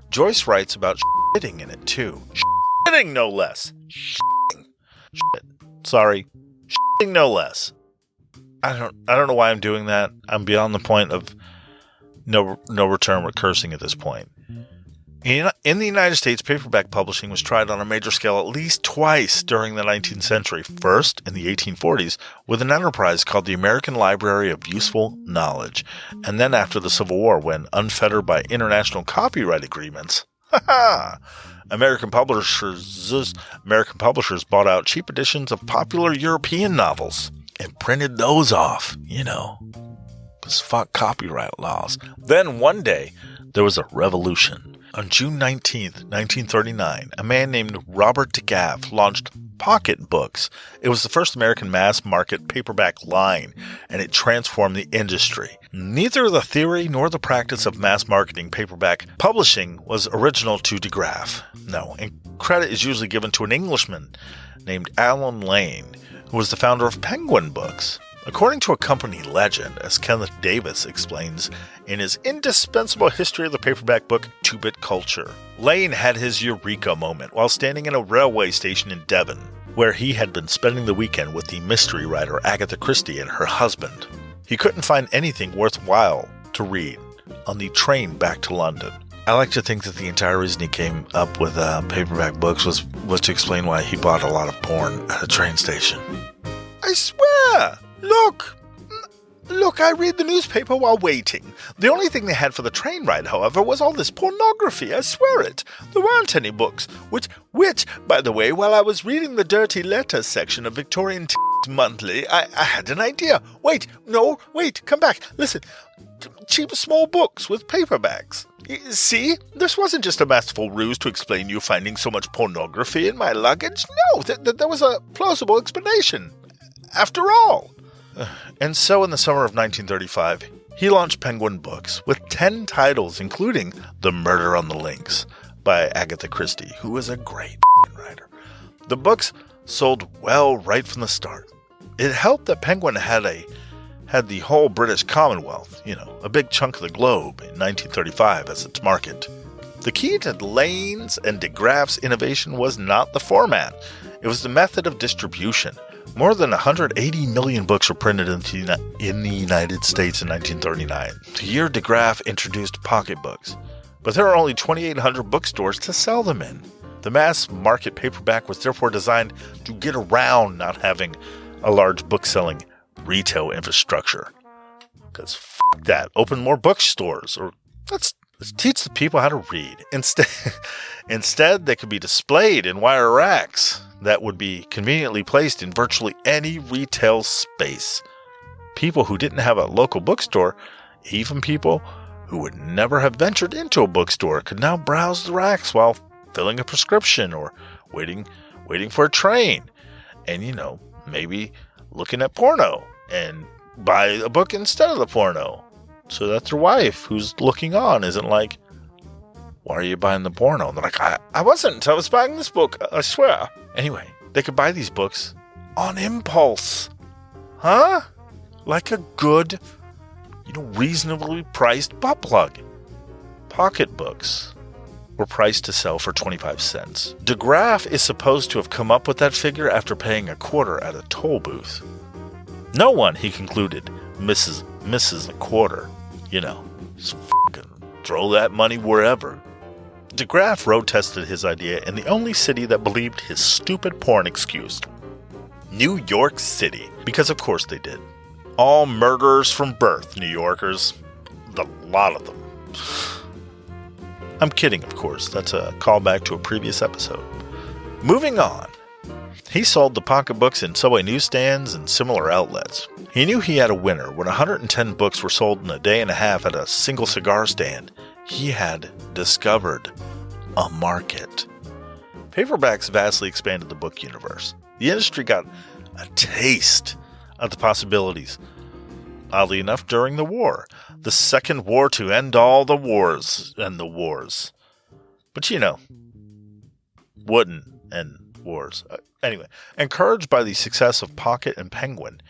Joyce writes about shitting in it, too. Shitting, no less. Shitting. Shit. Sorry. Shitting, no less. I don't know why I'm doing that. I'm beyond the point of no return with cursing at this point. In the United States, paperback publishing was tried on a major scale at least twice during the 19th century. First, in the 1840s, with an enterprise called the American Library of Useful Knowledge, and then after the Civil War, when, unfettered by international copyright agreements, American publishers bought out cheap editions of popular European novels and printed those off, because fuck copyright laws. Then one day, there was a revolution. On June 19th, 1939, a man named Robert DeGav launched Pocket Books. It was the first American mass-market paperback line, and it transformed the industry. Neither the theory nor the practice of mass-marketing paperback publishing was original to DeGraff. No, and credit is usually given to an Englishman named Alan Lane, who was the founder of Penguin Books. According to a company legend, as Kenneth Davis explains in his indispensable history of the paperback book, Two-Bit Culture, Lane had his eureka moment while standing in a railway station in Devon, where he had been spending the weekend with the mystery writer Agatha Christie and her husband. He couldn't find anything worthwhile to read on the train back to London. I like to think that the entire reason he came up with paperback books was to explain why he bought a lot of porn at a train station. I swear! Look, I read the newspaper while waiting. The only thing they had for the train ride, however, was all this pornography, I swear it. There weren't any books, which, by the way, while I was reading the dirty letters section of Victorian Monthly, I had an idea. Wait, come back, listen. Cheap small books with paperbacks. See, this wasn't just a masterful ruse to explain you finding so much pornography in my luggage. No, there was a plausible explanation. After all. And so in the summer of 1935, he launched Penguin Books with 10 titles, including The Murder on the Links by Agatha Christie, who was a great writer. The books sold well right from the start. It helped that Penguin had the whole British Commonwealth, a big chunk of the globe in 1935 as its market. The key to Lane's and DeGraff's innovation was not the format. It was the method of distribution. More than 180 million books were printed in the United States in 1939, the year DeGraff introduced pocketbooks. But there are only 2,800 bookstores to sell them in. The mass market paperback was therefore designed to get around not having a large book-selling retail infrastructure. Because fuck that, open more bookstores, or let's teach the people how to read. Instead, they could be displayed in wire racks that would be conveniently placed in virtually any retail space. People who didn't have a local bookstore, even people who would never have ventured into a bookstore, could now browse the racks while filling a prescription or waiting for a train, and maybe looking at porno and buy a book instead of the porno, so that their wife who's looking on isn't like, why are you buying the porno? And they're like, I wasn't. I was buying this book, I swear. Anyway, they could buy these books on impulse. Huh? Like a good, reasonably priced butt plug. Pocket books were priced to sell for 25 cents. DeGraff is supposed to have come up with that figure after paying a quarter at a toll booth. No one, he concluded, misses a quarter. Just fucking throw that money wherever. DeGraff road-tested his idea in the only city that believed his stupid porn excuse. New York City. Because of course they did. All murderers from birth, New Yorkers. A lot of them. I'm kidding, of course. That's a callback to a previous episode. Moving on. He sold the pocketbooks in subway newsstands and similar outlets. He knew he had a winner when 110 books were sold in a day and a half at a single cigar stand. He had discovered a market. Paperbacks vastly expanded the book universe. The industry got a taste of the possibilities oddly enough, during the war. The second war to end all the wars and the wars. But wouldn't end wars. Anyway, encouraged by the success of Pocket and Penguin,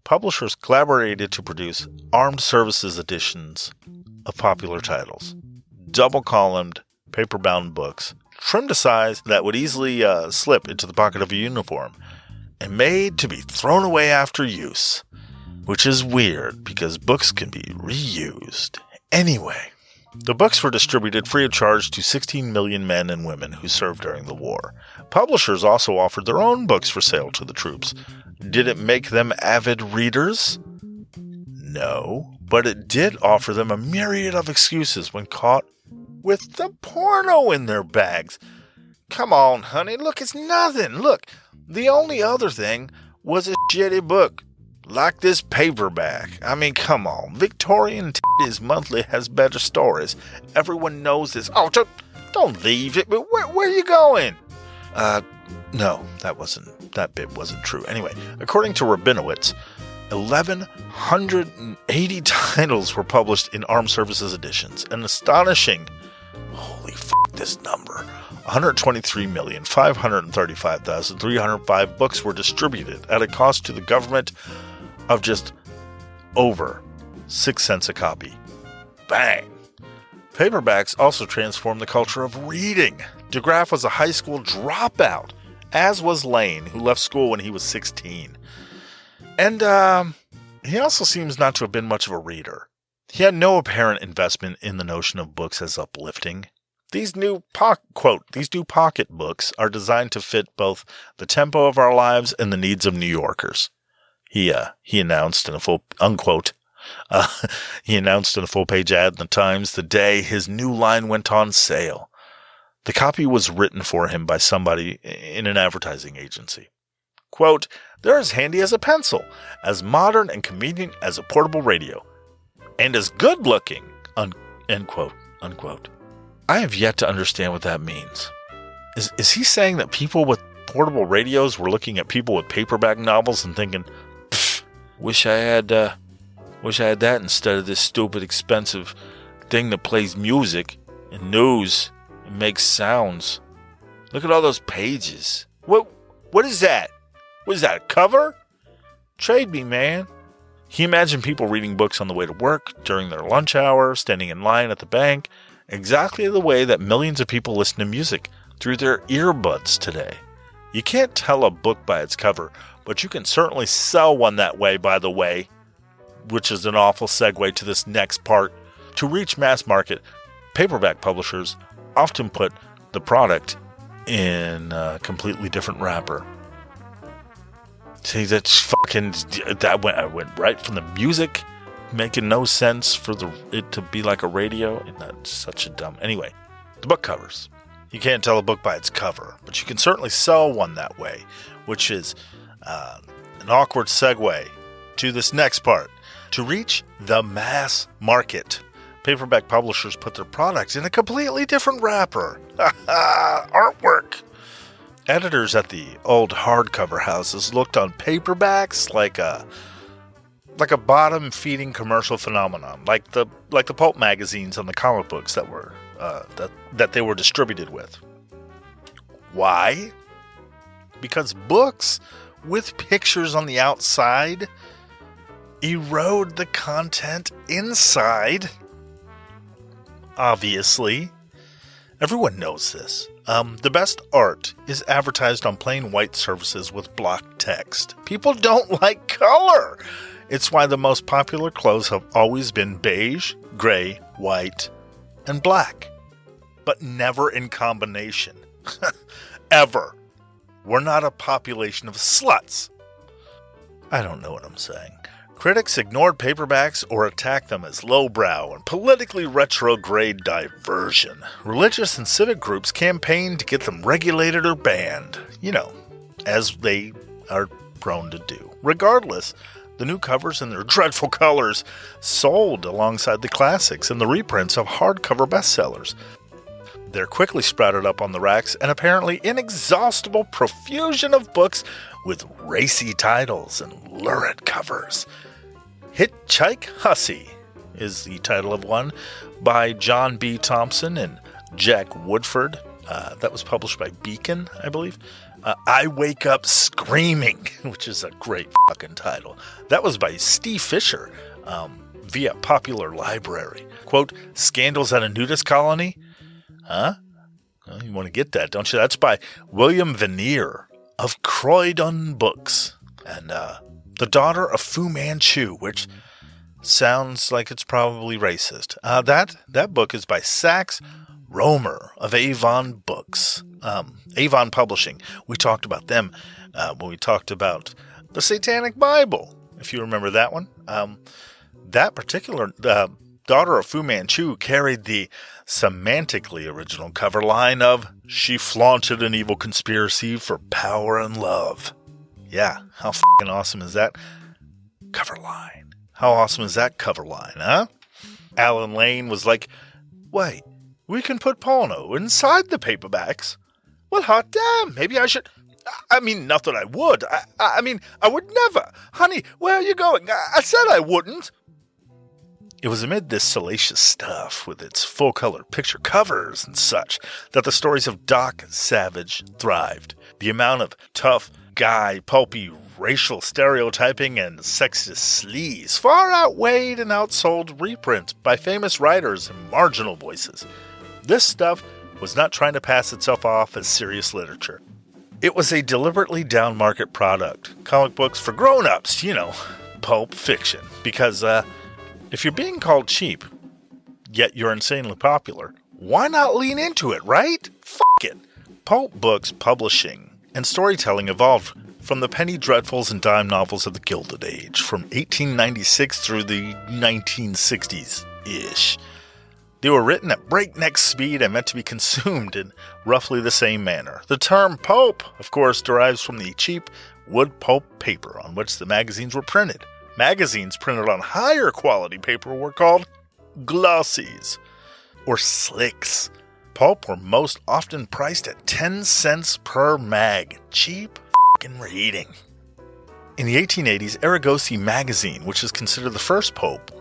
publishers collaborated to produce armed services editions of popular titles. Double-columned, paper-bound books, trimmed to size that would easily slip into the pocket of a uniform, and made to be thrown away after use. Which is weird, because books can be reused. Anyway, the books were distributed free of charge to 16 million men and women who served during the war. Publishers also offered their own books for sale to the troops. Did it make them avid readers? No, but it did offer them a myriad of excuses when caught with the porno in their bags. Come on, honey, look, it's nothing. Look, the only other thing was a shitty book. Like this paperback. I mean, come on. Victorian Titties Monthly has better stories. Everyone knows this. Oh, don't leave it. But where are you going? No, that bit wasn't true. Anyway, according to Rabinowitz, 1,180 titles were published in Armed Services editions. An astonishing, holy fuck, this number. 123,535,305 books were distributed at a cost to the government of just over 6 cents a copy. Bang! Paperbacks also transformed the culture of reading. DeGraff was a high school dropout, as was Lane, who left school when he was 16. And he also seems not to have been much of a reader. He had no apparent investment in the notion of books as uplifting. These new pocket books are designed to fit both the tempo of our lives and the needs of New Yorkers. He announced in a full-page ad in the Times the day his new line went on sale. The copy was written for him by somebody in an advertising agency. Quote, "They're as handy as a pencil, as modern and convenient as a portable radio, and as good-looking," end quote, unquote. I have yet to understand what that means. Is he saying that people with portable radios were looking at people with paperback novels and thinking, Wish I had that instead of this stupid, expensive thing that plays music and news and makes sounds. Look at all those pages. What is that? What is that, a cover? Trade me, man. Can you imagine people reading books on the way to work, during their lunch hour, standing in line at the bank, exactly the way that millions of people listen to music through their earbuds today? You can't tell a book by its cover, but you can certainly sell one that way, by the way, which is an awful segue to this next part. To reach mass market, paperback publishers often put the product in a completely different wrapper. See, I went right from the music, making no sense for it to be like a radio. And that's such a dumb. Anyway, the book covers. You can't tell a book by its cover, but you can certainly sell one that way, which is an awkward segue to this next part. To reach the mass market, paperback publishers put their products in a completely different wrapper. Artwork. Editors at the old hardcover houses looked on paperbacks like a bottom-feeding commercial phenomenon, like the pulp magazines on the comic books that were that they were distributed with. Why? Because books with pictures on the outside erode the content inside. Obviously. Everyone knows this. The best art is advertised on plain white surfaces with block text. People don't like color. It's why the most popular clothes have always been beige, gray, white, and black. But never in combination. Ever. We're not a population of sluts. I don't know what I'm saying. Critics ignored paperbacks or attacked them as lowbrow and politically retrograde diversion. Religious and civic groups campaigned to get them regulated or banned, as they are prone to do. Regardless, the new covers and their dreadful colors sold alongside the classics and the reprints of hardcover bestsellers. They're quickly sprouted up on the racks an apparently inexhaustible profusion of books with racy titles and lurid covers. Hitchhike Hussy is the title of one by John B. Thompson and Jack Woodford. That was published by Beacon, I believe. I Wake Up Screaming, which is a great fucking title. That was by Steve Fisher via Popular Library. Quote, Scandals at a Nudist Colony? Huh? Well, you want to get that, don't you? That's by William Veneer of Croydon Books. And The Daughter of Fu Manchu, which sounds like it's probably racist. That book is by Sax Romer of Avon Books. Avon Publishing. We talked about them when we talked about the Satanic Bible, if you remember that one. That particular Daughter of Fu Manchu carried the semantically original cover line of She Flaunted an Evil Conspiracy for Power and Love. Yeah, how fucking awesome is that cover line? How awesome is that cover line, huh? Alan Lane was like, wait, we can put porno inside the paperbacks? Well, hot damn, maybe I should... I mean, not that I would. I mean, I would never. Honey, where are you going? I said I wouldn't. It was amid this salacious stuff, with its full-color picture covers and such, that the stories of Doc Savage thrived. The amount of tough guy, pulpy, racial stereotyping and sexist sleaze far outweighed and outsold reprints by famous writers and marginal voices. This stuff was not trying to pass itself off as serious literature. It was a deliberately down-market product. Comic books for grown-ups, pulp fiction. Because, if you're being called cheap, yet you're insanely popular, why not lean into it, right? Fuck it. Pulp books publishing and storytelling evolved from the penny dreadfuls and dime novels of the Gilded Age, from 1896 through the 1960s-ish. They were written at breakneck speed and meant to be consumed in roughly the same manner. The term pulp, of course, derives from the cheap wood pulp paper on which the magazines were printed. Magazines printed on higher quality paper were called glossies, or slicks. Pulp were most often priced at 10 cents per mag. Cheap f***ing reading. In the 1880s, Aragosi magazine, which is considered the first pulp,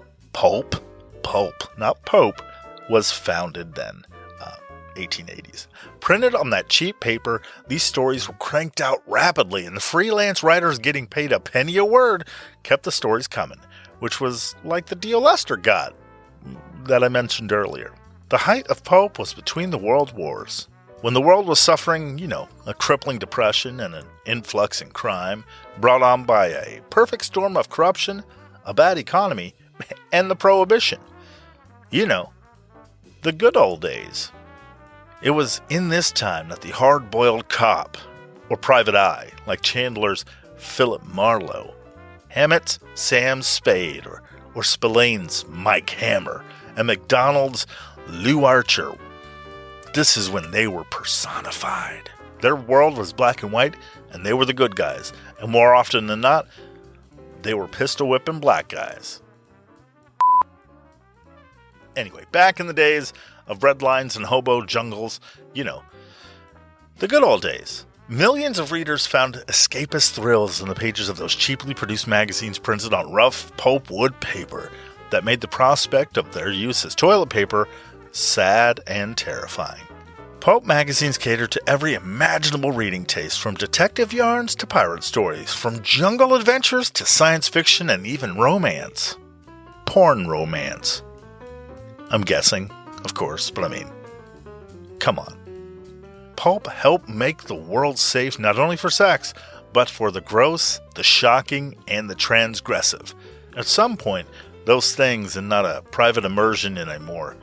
not pope, was founded then, 1880s. Printed on that cheap paper, these stories were cranked out rapidly, and the freelance writers getting paid a penny a word kept the stories coming, which was like the deal Lester got that I mentioned earlier. The height of pulp was between the world wars, when the world was suffering, a crippling depression and an influx in crime, brought on by a perfect storm of corruption, a bad economy, and the prohibition. The good old days. It was in this time that the hard-boiled cop, or private eye, like Chandler's Philip Marlowe, Hammett's Sam Spade, or Spillane's Mike Hammer, and McDonald's Lou Archer. This is when they were personified. Their world was black and white, and they were the good guys. And more often than not, they were pistol-whipping black guys. Anyway, back in the days of red lines and hobo jungles, the good old days. Millions of readers found escapist thrills in the pages of those cheaply produced magazines printed on rough pulp wood paper that made the prospect of their use as toilet paper sad and terrifying. Pulp magazines catered to every imaginable reading taste, from detective yarns to pirate stories, from jungle adventures to science fiction and even romance. Porn romance. I'm guessing, of course, but come on. Pulp helped make the world safe not only for sex, but for the gross, the shocking, and the transgressive. At some point, those things, and not a private immersion in a more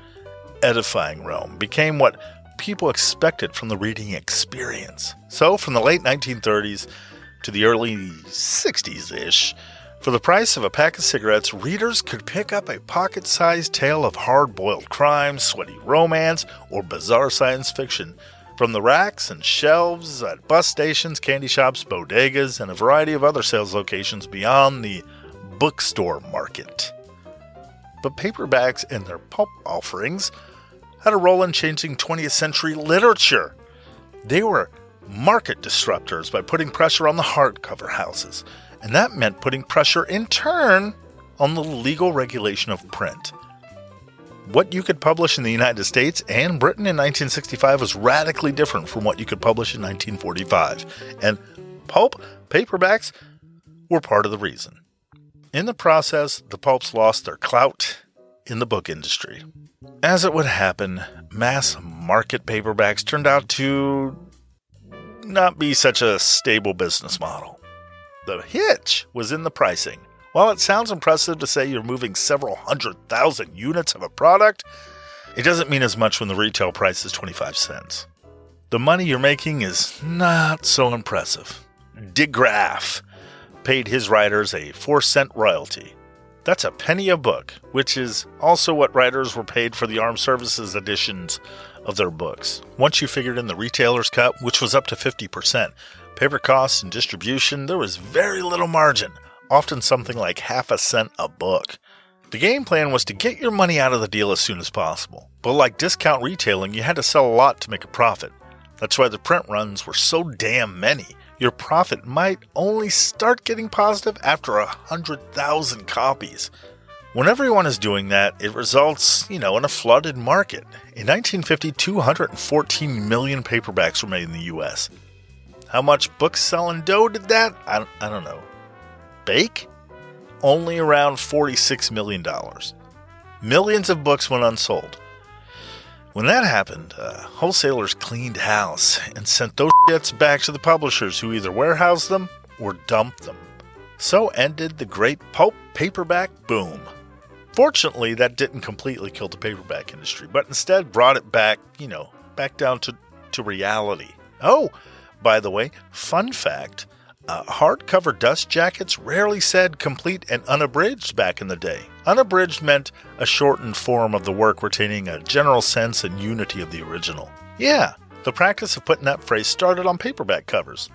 edifying realm, became what people expected from the reading experience. So, from the late 1930s to the early 60s-ish, for the price of a pack of cigarettes, readers could pick up a pocket-sized tale of hard-boiled crime, sweaty romance, or bizarre science fiction from the racks and shelves at bus stations, candy shops, bodegas, and a variety of other sales locations beyond the bookstore market. But paperbacks and their pulp offerings had a role in changing 20th century literature. They were market disruptors by putting pressure on the hardcover houses, and that meant putting pressure in turn on the legal regulation of print. What you could publish in the United States and Britain in 1965 was radically different from what you could publish in 1945, and pulp paperbacks were part of the reason. In the process, the pulps lost their clout in the book industry. As it would happen, mass market paperbacks turned out to not be such a stable business model. The hitch was in the pricing. While it sounds impressive to say you're moving several 100,000 units of a product, it doesn't mean as much when the retail price is 25 cents. The money you're making is not so impressive. De Graaf paid his writers a 4-cent royalty. That's a penny a book, which is also what writers were paid for the armed services editions of their books. Once you figured in the retailer's cut, which was up to 50%, paper costs and distribution, there was very little margin, often something like half a cent a book. The game plan was to get your money out of the deal as soon as possible. But like discount retailing, you had to sell a lot to make a profit. That's why the print runs were so damn many. Your profit might only start getting positive after 100,000 copies. When everyone is doing that, it results, in a flooded market. In 1950, 214 million paperbacks were made in the U.S. How much book-selling dough did that? I don't know. Bake? Only around $46 million. Millions of books went unsold. When that happened, wholesalers cleaned house and sent those shits back to the publishers who either warehoused them or dumped them. So ended the great pulp paperback boom. Fortunately, that didn't completely kill the paperback industry, but instead brought it back, back down to reality. Oh, by the way, fun fact, hardcover dust jackets rarely said complete and unabridged back in the day. Unabridged meant a shortened form of the work retaining a general sense and unity of the original. Yeah, the practice of putting that phrase started on paperback covers,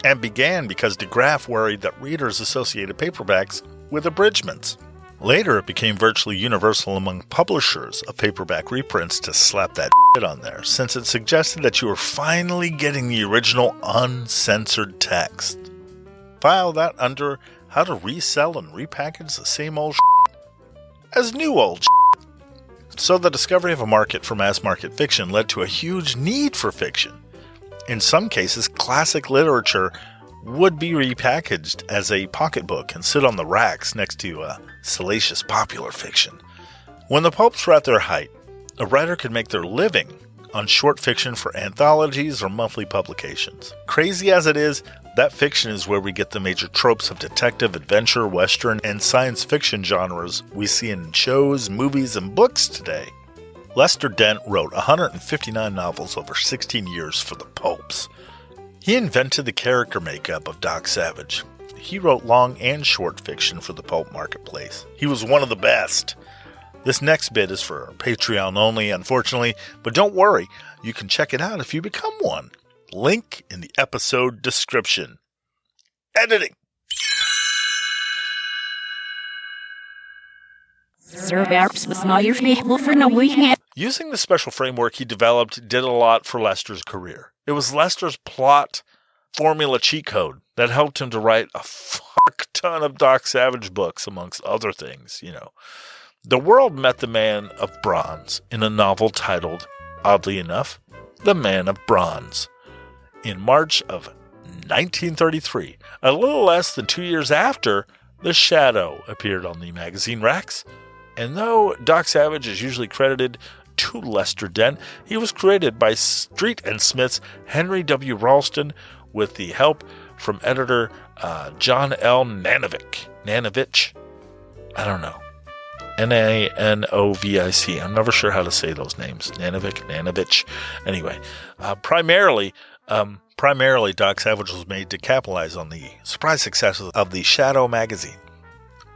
and began because de Graaf worried that readers associated paperbacks with abridgments. Later, it became virtually universal among publishers of paperback reprints to slap that shit on there, since it suggested that you were finally getting the original uncensored text. File that under how to resell and repackage the same old shit as new old shit. So the discovery of a market for mass market fiction led to a huge need for fiction. In some cases, classic literature would be repackaged as a pocketbook and sit on the racks next to salacious popular fiction. When the pulps were at their height, a writer could make their living on short fiction for anthologies or monthly publications. Crazy as it is, that fiction is where we get the major tropes of detective, adventure, western, and science fiction genres we see in shows, movies, and books today. Lester Dent wrote 159 novels over 16 years for the pulps. He invented the character makeup of Doc Savage. He wrote long and short fiction for the pulp marketplace. He was one of the best. This next bit is for Patreon only, unfortunately, but don't worry, you can check it out if you become one. Link in the episode description. Editing. Using the special framework he developed did a lot for Lester's career. It was Lester's plot formula cheat code that helped him to write a fuck ton of Doc Savage books, amongst other things, The world met the Man of Bronze in a novel titled, oddly enough, The Man of Bronze. In March of 1933, a little less than 2 years after, The Shadow appeared on the magazine racks. And though Doc Savage is usually credited to Lester Dent, he was created by Street and Smith's Henry W. Ralston with the help from editor John L. Nanovich. I don't know. Nanovic. I'm never sure how to say those names. Nanovich. Anyway, primarily, Doc Savage was made to capitalize on the surprise success of the Shadow magazine.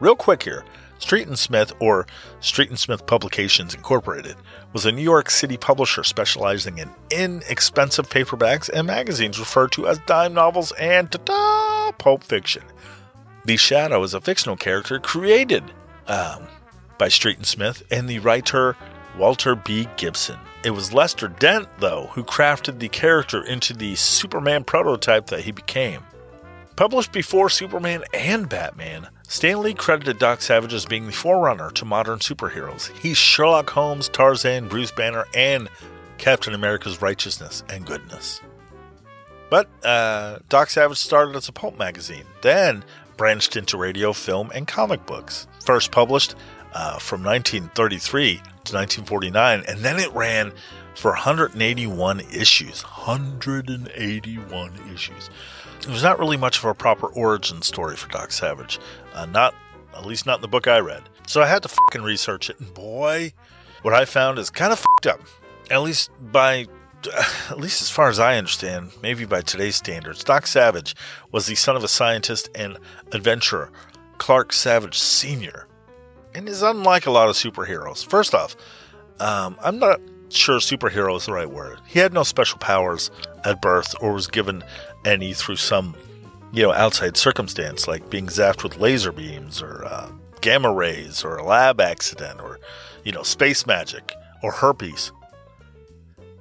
Real quick here, Street and Smith, or Street and Smith Publications Incorporated, was a New York City publisher specializing in inexpensive paperbacks and magazines referred to as dime novels and pulp fiction. The Shadow is a fictional character created by Street and Smith and the writer Walter B. Gibson. It was Lester Dent, though, who crafted the character into the Superman prototype that he became. Published before Superman and Batman, Stan Lee credited Doc Savage as being the forerunner to modern superheroes. He's Sherlock Holmes, Tarzan, Bruce Banner, and Captain America's righteousness and goodness. But Doc Savage started as a pulp magazine, then branched into radio, film, and comic books. First published from 1933 to 1949, and then it ran for 181 issues. 181 issues. It was not really much of a proper origin story for Doc Savage. At least not in the book I read. So I had to fucking research it, and boy, what I found is kind of fucked up. At least as far as I understand, maybe by today's standards. Doc Savage was the son of a scientist and adventurer, Clark Savage Sr., and is unlike a lot of superheroes. First off, I'm not sure superhero is the right word. He had no special powers at birth or was given any through some, outside circumstance, like being zapped with laser beams or gamma rays or a lab accident or, space magic or herpes.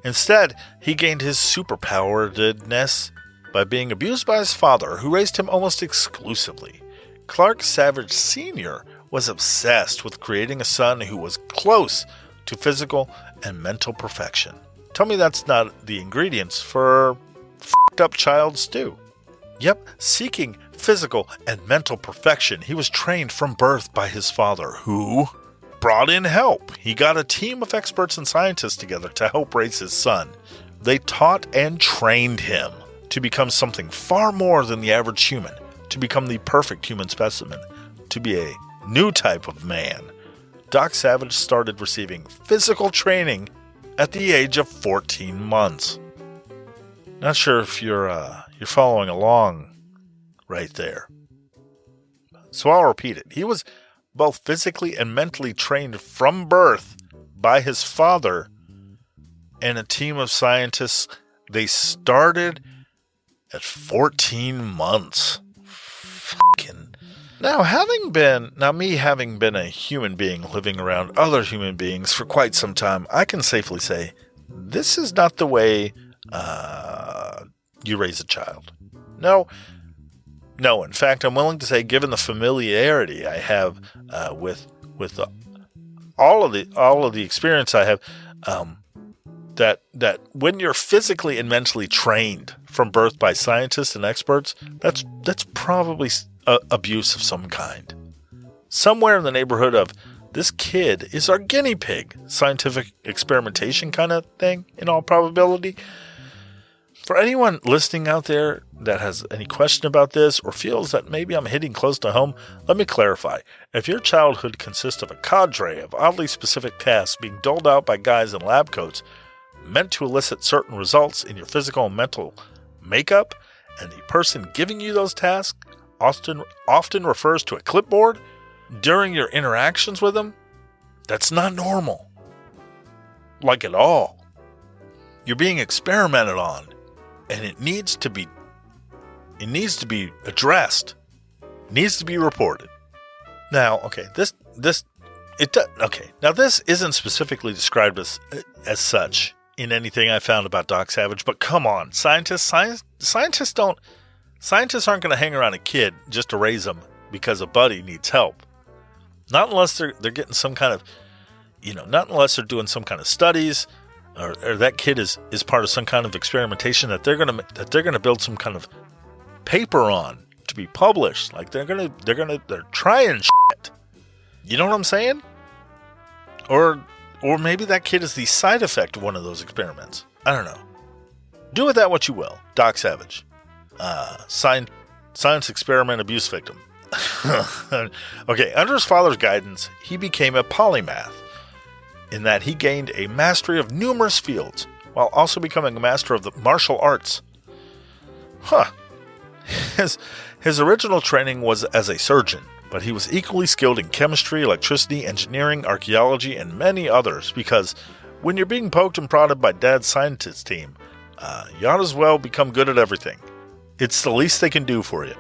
Instead, he gained his superpoweredness by being abused by his father, who raised him almost exclusively. Clark Savage Sr. was obsessed with creating a son who was close to physical and mental perfection. Tell me that's not the ingredients for f***ed up child stew. Yep, seeking physical and mental perfection, he was trained from birth by his father, who brought in help. He got a team of experts and scientists together to help raise his son. They taught and trained him to become something far more than the average human, to become the perfect human specimen, to be a new type of man. Doc Savage started receiving physical training at the age of 14 months. Not sure if you're following along right there. So I'll repeat it. He was both physically and mentally trained from birth by his father and a team of scientists. They started at 14 months. Now, having been a human being living around other human beings for quite some time, I can safely say this is not the way you raise a child. No. In fact, I'm willing to say, given the familiarity I have with all of the experience I have, that when you're physically and mentally trained from birth by scientists and experts, that's probably abuse of some kind. Somewhere in the neighborhood of, this kid is our guinea pig, scientific experimentation kind of thing, in all probability. For anyone listening out there that has any question about this or feels that maybe I'm hitting close to home, let me clarify. If your childhood consists of a cadre of oddly specific tasks being doled out by guys in lab coats meant to elicit certain results in your physical and mental makeup, and the person giving you those tasks often refers to a clipboard during your interactions with them, that's not normal. Like at all. You're being experimented on, and it needs to be addressed. It needs to be reported. Now, okay, this isn't specifically described as such in anything I found about Doc Savage, but come on, scientists aren't going to hang around a kid just to raise them because a buddy needs help. Not unless they're getting some kind of, not unless they're doing some kind of studies, or that kid is part of some kind of experimentation that they're gonna build some kind of paper on to be published. Like they're trying shit. You know what I'm saying? Or maybe that kid is the side effect of one of those experiments. I don't know. Do with that what you will. Doc Savage. Science experiment abuse victim. Okay, under his father's guidance, he became a polymath, in that he gained a mastery of numerous fields, while also becoming a master of the martial arts. His original training was as a surgeon, but he was equally skilled in chemistry, electricity, engineering, archaeology, and many others, because when you're being poked and prodded by Dad's scientist team, you ought as well become good at everything. It's the least they can do for you.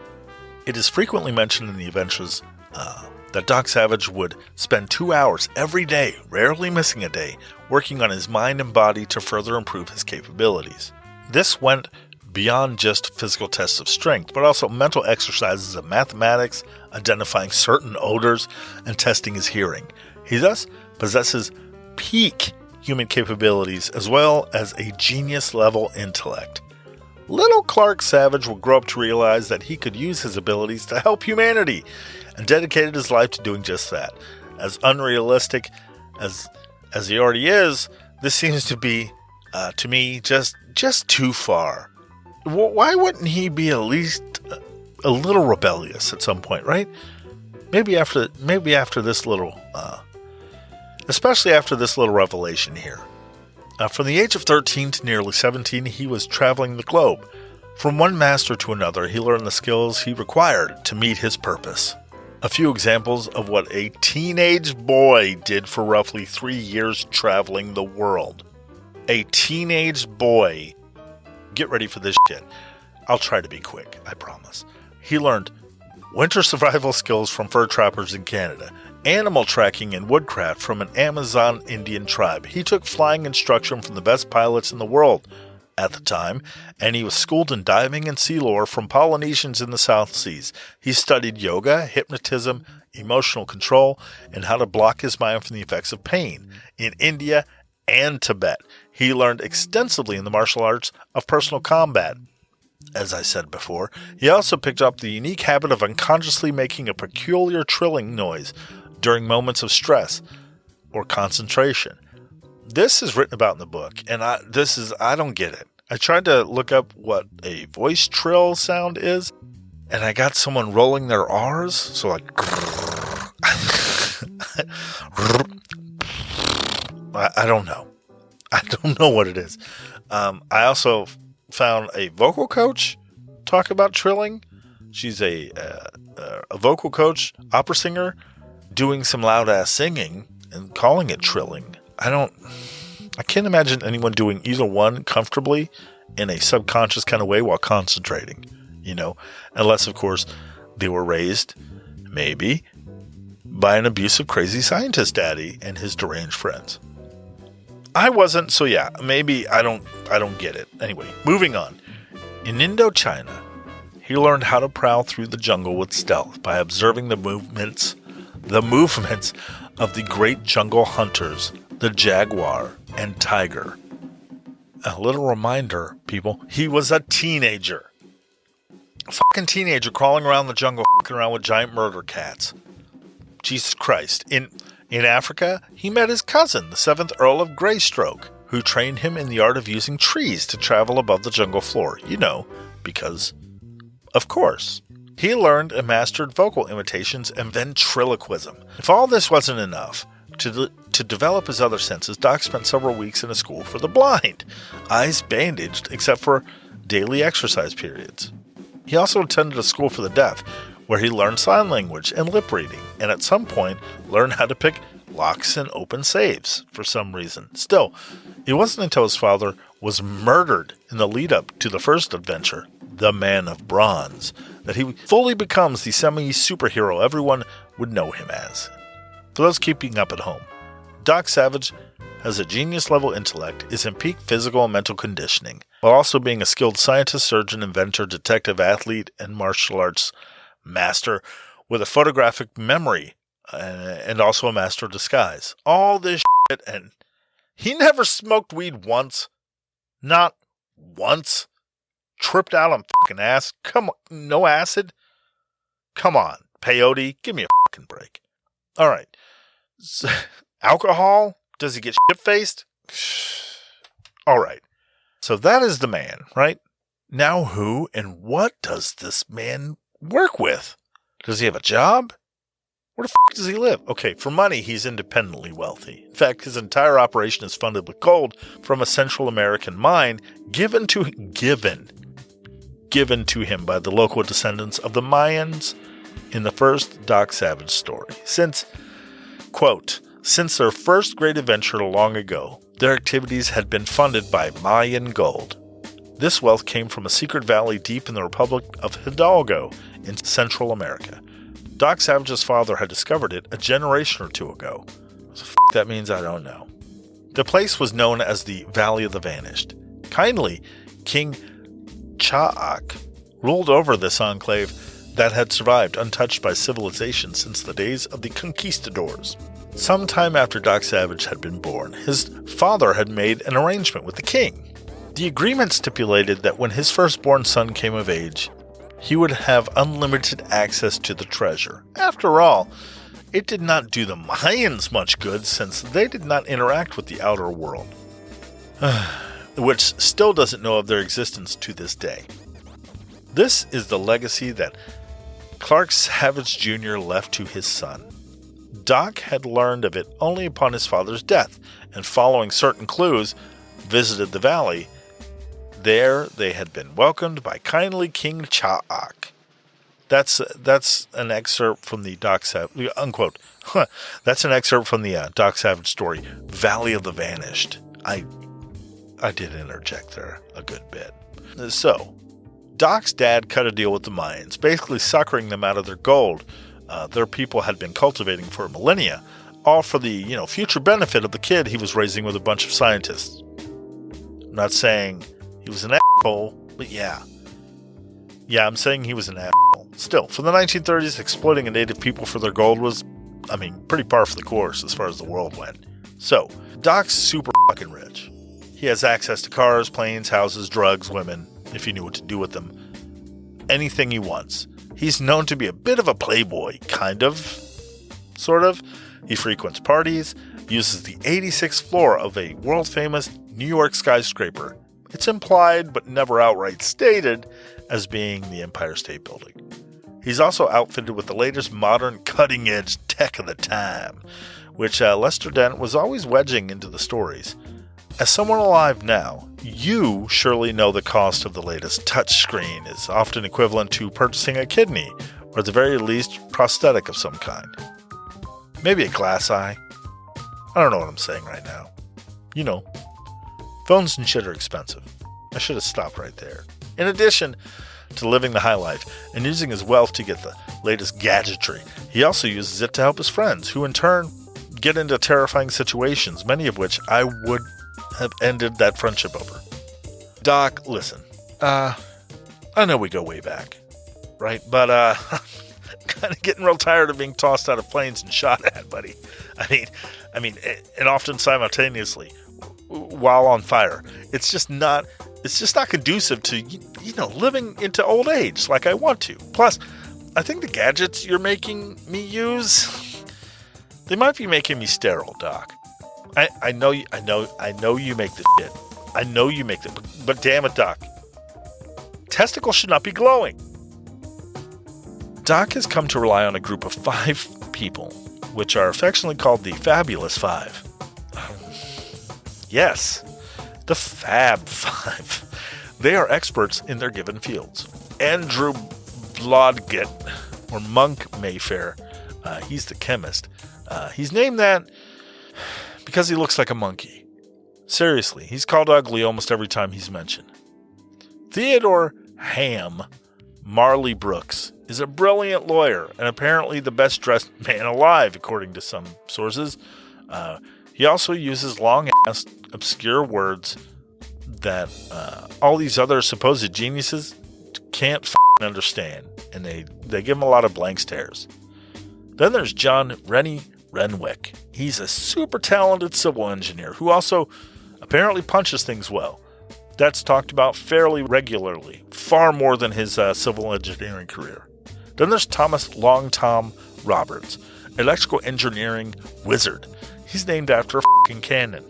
It is frequently mentioned in the Avengers that Doc Savage would spend 2 hours every day, rarely missing a day, working on his mind and body to further improve his capabilities. This went beyond just physical tests of strength, but also mental exercises of mathematics, identifying certain odors, and testing his hearing. He thus possesses peak human capabilities as well as a genius-level intellect. Little Clark Savage will grow up to realize that he could use his abilities to help humanity, and dedicated his life to doing just that. As unrealistic as he already is, this seems to be, to me, just too far. Why wouldn't he be at least a little rebellious at some point, right? Maybe after this little, especially after this little revelation here. From the age of 13 to nearly 17, he was traveling the globe. From one master to another, he learned the skills he required to meet his purpose. A few examples of what a teenage boy did for roughly 3 years traveling the world. A teenage boy. Get ready for this shit. I'll try to be quick, I promise. He learned winter survival skills from fur trappers in Canada, animal tracking and woodcraft from an Amazon Indian tribe. He took flying instruction from the best pilots in the world at the time, and he was schooled in diving and sea lore from Polynesians in the South Seas. He studied yoga, hypnotism, emotional control, and how to block his mind from the effects of pain in India and Tibet. He learned extensively in the martial arts of personal combat. As I said before, he also picked up the unique habit of unconsciously making a peculiar trilling noise during moments of stress or concentration. This is written about in the book, and I don't get it. I tried to look up what a voice trill sound is, and I got someone rolling their R's, so like I don't know. I don't know what it is. I also found a vocal coach talk about trilling. She's a vocal coach, opera singer, doing some loud ass singing and calling it trilling. I can't imagine anyone doing either one comfortably in a subconscious kind of way while concentrating, unless of course they were raised maybe by an abusive crazy scientist daddy and his deranged friends. I wasn't, so yeah, maybe I don't get it. Anyway, moving on. In Indochina, he learned how to prowl through the jungle with stealth by observing the movements of the great jungle hunters, the jaguar and tiger. A little reminder, people, he was a teenager. A fucking teenager crawling around the jungle, fucking around with giant murder cats. Jesus Christ. In Africa, he met his cousin, the 7th Earl of Greystoke, who trained him in the art of using trees to travel above the jungle floor. Because, of course. He learned and mastered vocal imitations and ventriloquism. If all this wasn't enough, to develop his other senses, Doc spent several weeks in a school for the blind, eyes bandaged except for daily exercise periods. He also attended a school for the deaf, where he learned sign language and lip reading, and at some point learned how to pick locks and open safes for some reason. Still, it wasn't until his father was murdered in the lead-up to the first adventure, the Man of Bronze, that he fully becomes the semi-superhero everyone would know him as. For those keeping up at home, Doc Savage has a genius-level intellect, is in peak physical and mental conditioning, while also being a skilled scientist, surgeon, inventor, detective, athlete, and martial arts master with a photographic memory and also a master of disguise. All this shit, and he never smoked weed once. Not once. Tripped out on fucking ass. Come on, no acid? Come on, peyote, give me a fucking break. Alright. So, alcohol? Does he get shit-faced? Alright. So that is the man, right? Now who and what does this man work with? Does he have a job? Where the fuck does he live? Okay, for money, he's independently wealthy. In fact, his entire operation is funded with gold from a Central American mine given to him by the local descendants of the Mayans in the first Doc Savage story. Since their first great adventure long ago, their activities had been funded by Mayan gold. This wealth came from a secret valley deep in the Republic of Hidalgo in Central America. Doc Savage's father had discovered it a generation or two ago. What the fuck that means, I don't know. The place was known as the Valley of the Vanished. Kindly, King Cha'ak ruled over this enclave that had survived untouched by civilization since the days of the conquistadors. Sometime after Doc Savage had been born, his father had made an arrangement with the king. The agreement stipulated that when his firstborn son came of age, he would have unlimited access to the treasure. After all, it did not do the Mayans much good since they did not interact with the outer world, which still doesn't know of their existence to this day. This is the legacy that Clark Savage Jr. left to his son. Doc had learned of it only upon his father's death, and following certain clues, visited the valley. There they had been welcomed by kindly King Cha'ak. That's an excerpt from the Doc Savage, unquote. That's an excerpt from the Doc Savage story, Valley of the Vanished. I did interject there a good bit. So, Doc's dad cut a deal with the Mayans, basically suckering them out of their gold their people had been cultivating for millennia, all for the future benefit of the kid he was raising with a bunch of scientists. I'm not saying he was an asshole, but yeah, I'm saying he was an asshole. Still, for the 1930s, exploiting a native people for their gold was, pretty par for the course as far as the world went. So, Doc's super fucking rich. He has access to cars, planes, houses, drugs, women, if he knew what to do with them. Anything he wants. He's known to be a bit of a playboy, kind of, sort of. He frequents parties, uses the 86th floor of a world-famous New York skyscraper. It's implied, but never outright stated, as being the Empire State Building. He's also outfitted with the latest modern cutting-edge tech of the time, which Lester Dent was always wedging into the stories. As someone alive now, you surely know the cost of the latest touchscreen is often equivalent to purchasing a kidney, or at the very least, prosthetic of some kind. Maybe a glass eye. I don't know what I'm saying right now. Phones and shit are expensive. I should have stopped right there. In addition to living the high life and using his wealth to get the latest gadgetry, he also uses it to help his friends, who in turn get into terrifying situations, many of which I would have ended that friendship over. Doc, listen. I know we go way back, right? But I'm kind of getting real tired of being tossed out of planes and shot at, buddy. And often simultaneously, while on fire. It's just not conducive to, living into old age like I want to. Plus, I think the gadgets you're making me use, they might be making me sterile, Doc. I know you make the shit. I know you make them, but damn it, Doc. Testicles should not be glowing. Doc has come to rely on a group of 5 people, which are affectionately called the Fabulous 5. Yes, the Fab 5. They are experts in their given fields. Andrew Blodgett, or Monk Mayfair, he's the chemist. He's named that because he looks like a monkey. Seriously, he's called ugly almost every time he's mentioned. Theodore Ham Marley Brooks is a brilliant lawyer and apparently the best dressed man alive, according to some sources. He also uses long-ass, obscure words that all these other supposed geniuses can't understand, and they give him a lot of blank stares. Then there's John Renwick. He's a super talented civil engineer who also apparently punches things well. That's talked about fairly regularly, far more than his civil engineering career. Then there's Thomas Long Tom Roberts, electrical engineering wizard. He's named after a fucking cannon.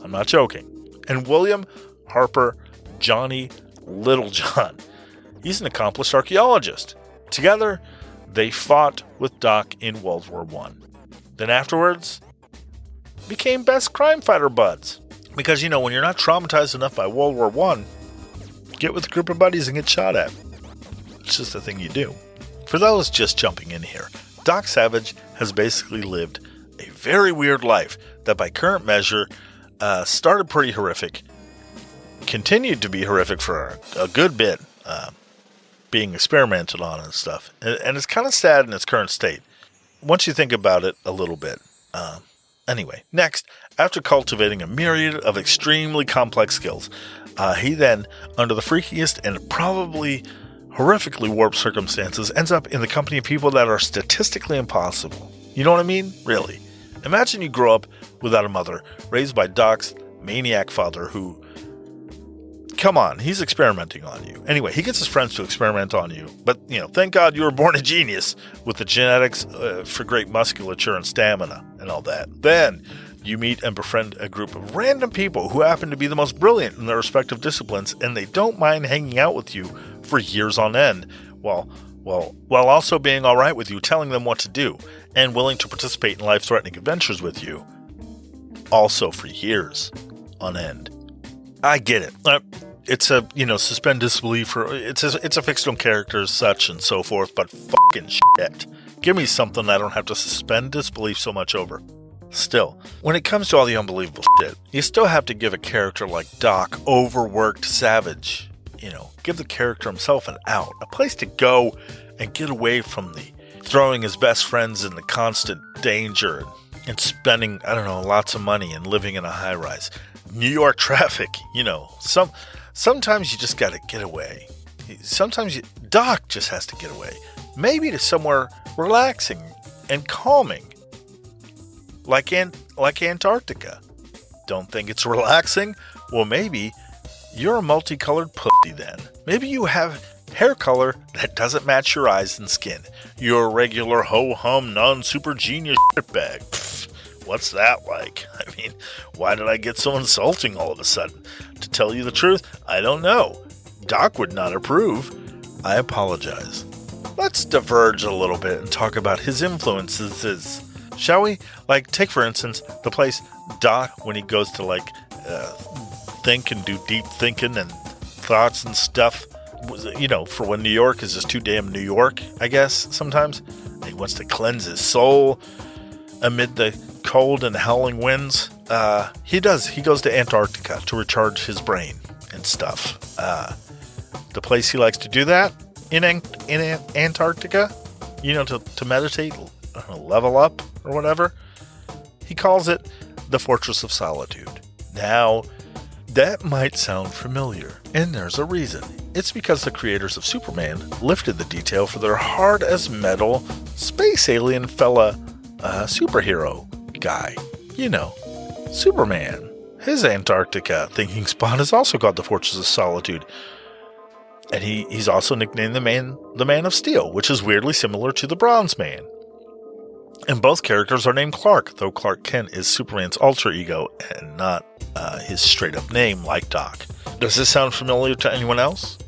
I'm not joking. And William Harper Johnny Littlejohn. He's an accomplished archaeologist. Together, they fought with Doc in World War I. Then afterwards, became best crime fighter buds. Because, when you're not traumatized enough by World War I, get with a group of buddies and get shot at. It's just a thing you do. For those just jumping in here, Doc Savage has basically lived a very weird life that by current measure started pretty horrific, continued to be horrific for a good bit, being experimented on and stuff. And it's kind of sad in its current state, once you think about it a little bit. Anyway, next, after cultivating a myriad of extremely complex skills, He then, under the freakiest and probably horrifically warped circumstances, ends up in the company of people that are statistically impossible. You know what I mean? Really. Imagine you grow up without a mother, raised by Doc's maniac father who... Come on, he's experimenting on you. Anyway, he gets his friends to experiment on you. But, thank God you were born a genius with the genetics for great musculature and stamina and all that. Then you meet and befriend a group of random people who happen to be the most brilliant in their respective disciplines, and they don't mind hanging out with you for years on end, while also being all right with you, telling them what to do, and willing to participate in life-threatening adventures with you, also for years on end. I get it. It's a, suspend disbelief, or it's a fictional character, such and so forth, but fucking shit. Give me something I don't have to suspend disbelief so much over. Still, when it comes to all the unbelievable shit, you still have to give a character like Doc overworked savage. Give the character himself an out, a place to go and get away from the throwing his best friends in the constant danger and spending, lots of money and living in a high-rise. New York traffic, sometimes you just gotta get away. Sometimes Doc just has to get away. Maybe to somewhere relaxing and calming. Like Antarctica. Don't think it's relaxing? Well, maybe you're a multicolored pussy then. Maybe you have hair color that doesn't match your eyes and skin. You're a regular ho-hum non-super genius shitbag. Pfft, what's that like? I mean, why did I get so insulting all of a sudden? To tell you the truth, I don't know. Doc would not approve. I apologize. Let's diverge a little bit and talk about his influences. Shall we? Take for instance, the place Doc, when he goes to think and do deep thinking and thoughts and stuff, for when New York is just too damn New York, I guess, sometimes. He wants to cleanse his soul amid the cold and howling winds. He does. He goes to Antarctica to recharge his brain and stuff. The place he likes to do that in Antarctica, to meditate, level up or whatever. He calls it the Fortress of Solitude. Now, that might sound familiar, and there's a reason. It's because the creators of Superman lifted the detail for their hard-as-metal space alien fella superhero guy. Superman. His Antarctica thinking spot is also called the Fortress of Solitude. And he's also nicknamed the Man of Steel, which is weirdly similar to the Bronze Man. And both characters are named Clark, though Clark Kent is Superman's alter ego and not his straight-up name like Doc. Does this sound familiar to anyone else?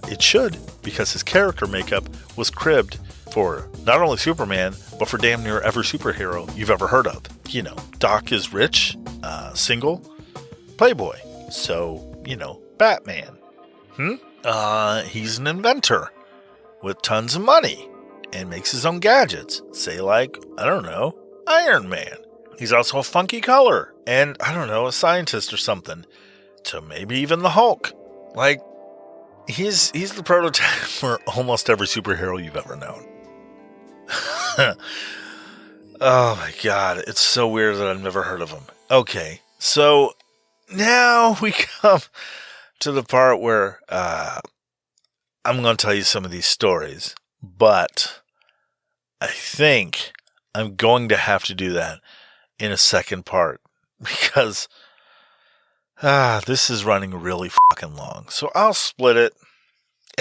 It should, because his character makeup was cribbed for not only Superman, but for damn near every superhero you've ever heard of. Doc is rich, single, playboy. So, Batman. He's an inventor with tons of money and makes his own gadgets. Say Iron Man. He's also a funky color and, a scientist or something. So maybe even the Hulk. He's the prototype for almost every superhero you've ever known. Oh my god, it's so weird that I've never heard of him. Okay, so now we come to the part where I'm going to tell you some of these stories, but I think I'm going to have to do that in a second part because this is running really fucking long. So I'll split it,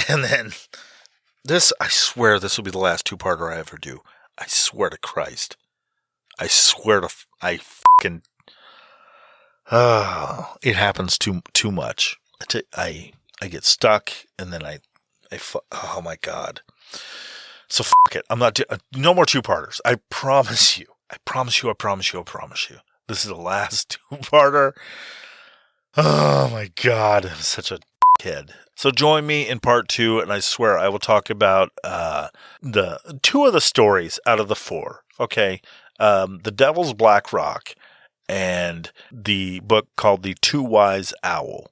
and then I swear this will be the last two-parter I ever do. I swear to Christ. I it happens too much. I get stuck, and then oh my god. So fuck it. I'm not no more two-parters. I promise you. I promise you. This is the last two-parter. Oh my god. I'm such a kid. So join me in part 2, and I swear I will talk about the 2 of the stories out of the 4. Okay. The Devil's Black Rock and the book called The Two Wise Owl.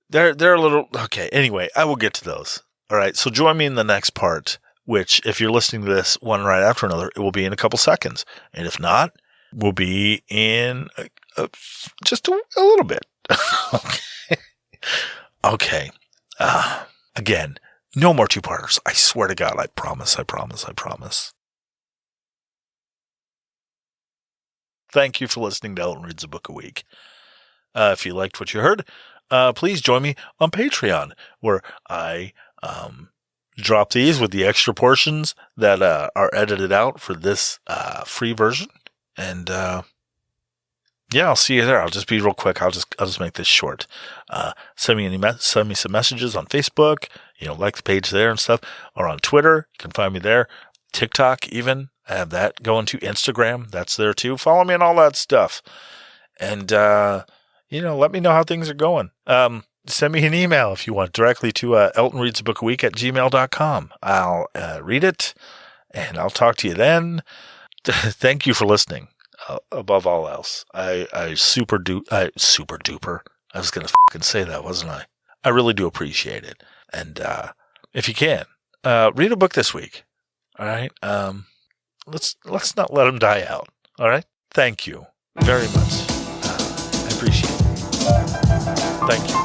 They're a little okay. Anyway, I will get to those. All right. So join me in the next part, which if you're listening to this one right after another, it will be in a couple seconds. And if not, we'll be in just a little bit. Okay. again, no more two-parters. I swear to God, I promise. Thank you for listening to Elton Reads a Book a Week. If you liked what you heard, please join me on Patreon, where I drop these with the extra portions that are edited out for this free version. And I'll see you there. I'll just be real quick. I'll just make this short. Send me some messages on Facebook. Like the page there and stuff, or on Twitter. You can find me there. TikTok, even. I have that going to Instagram. That's there too. Follow me on all that stuff. And, let me know how things are going. Send me an email if you want directly to eltonreadsabookaweek@gmail.com. I'll read it and I'll talk to you then. Thank you for listening. Above all else, I super duper. I was going to fucking say that, wasn't I? I really do appreciate it. And, if you can, read a book this week. All right. Let's not let them die out. All right. Thank you very much. I appreciate it. Thank you.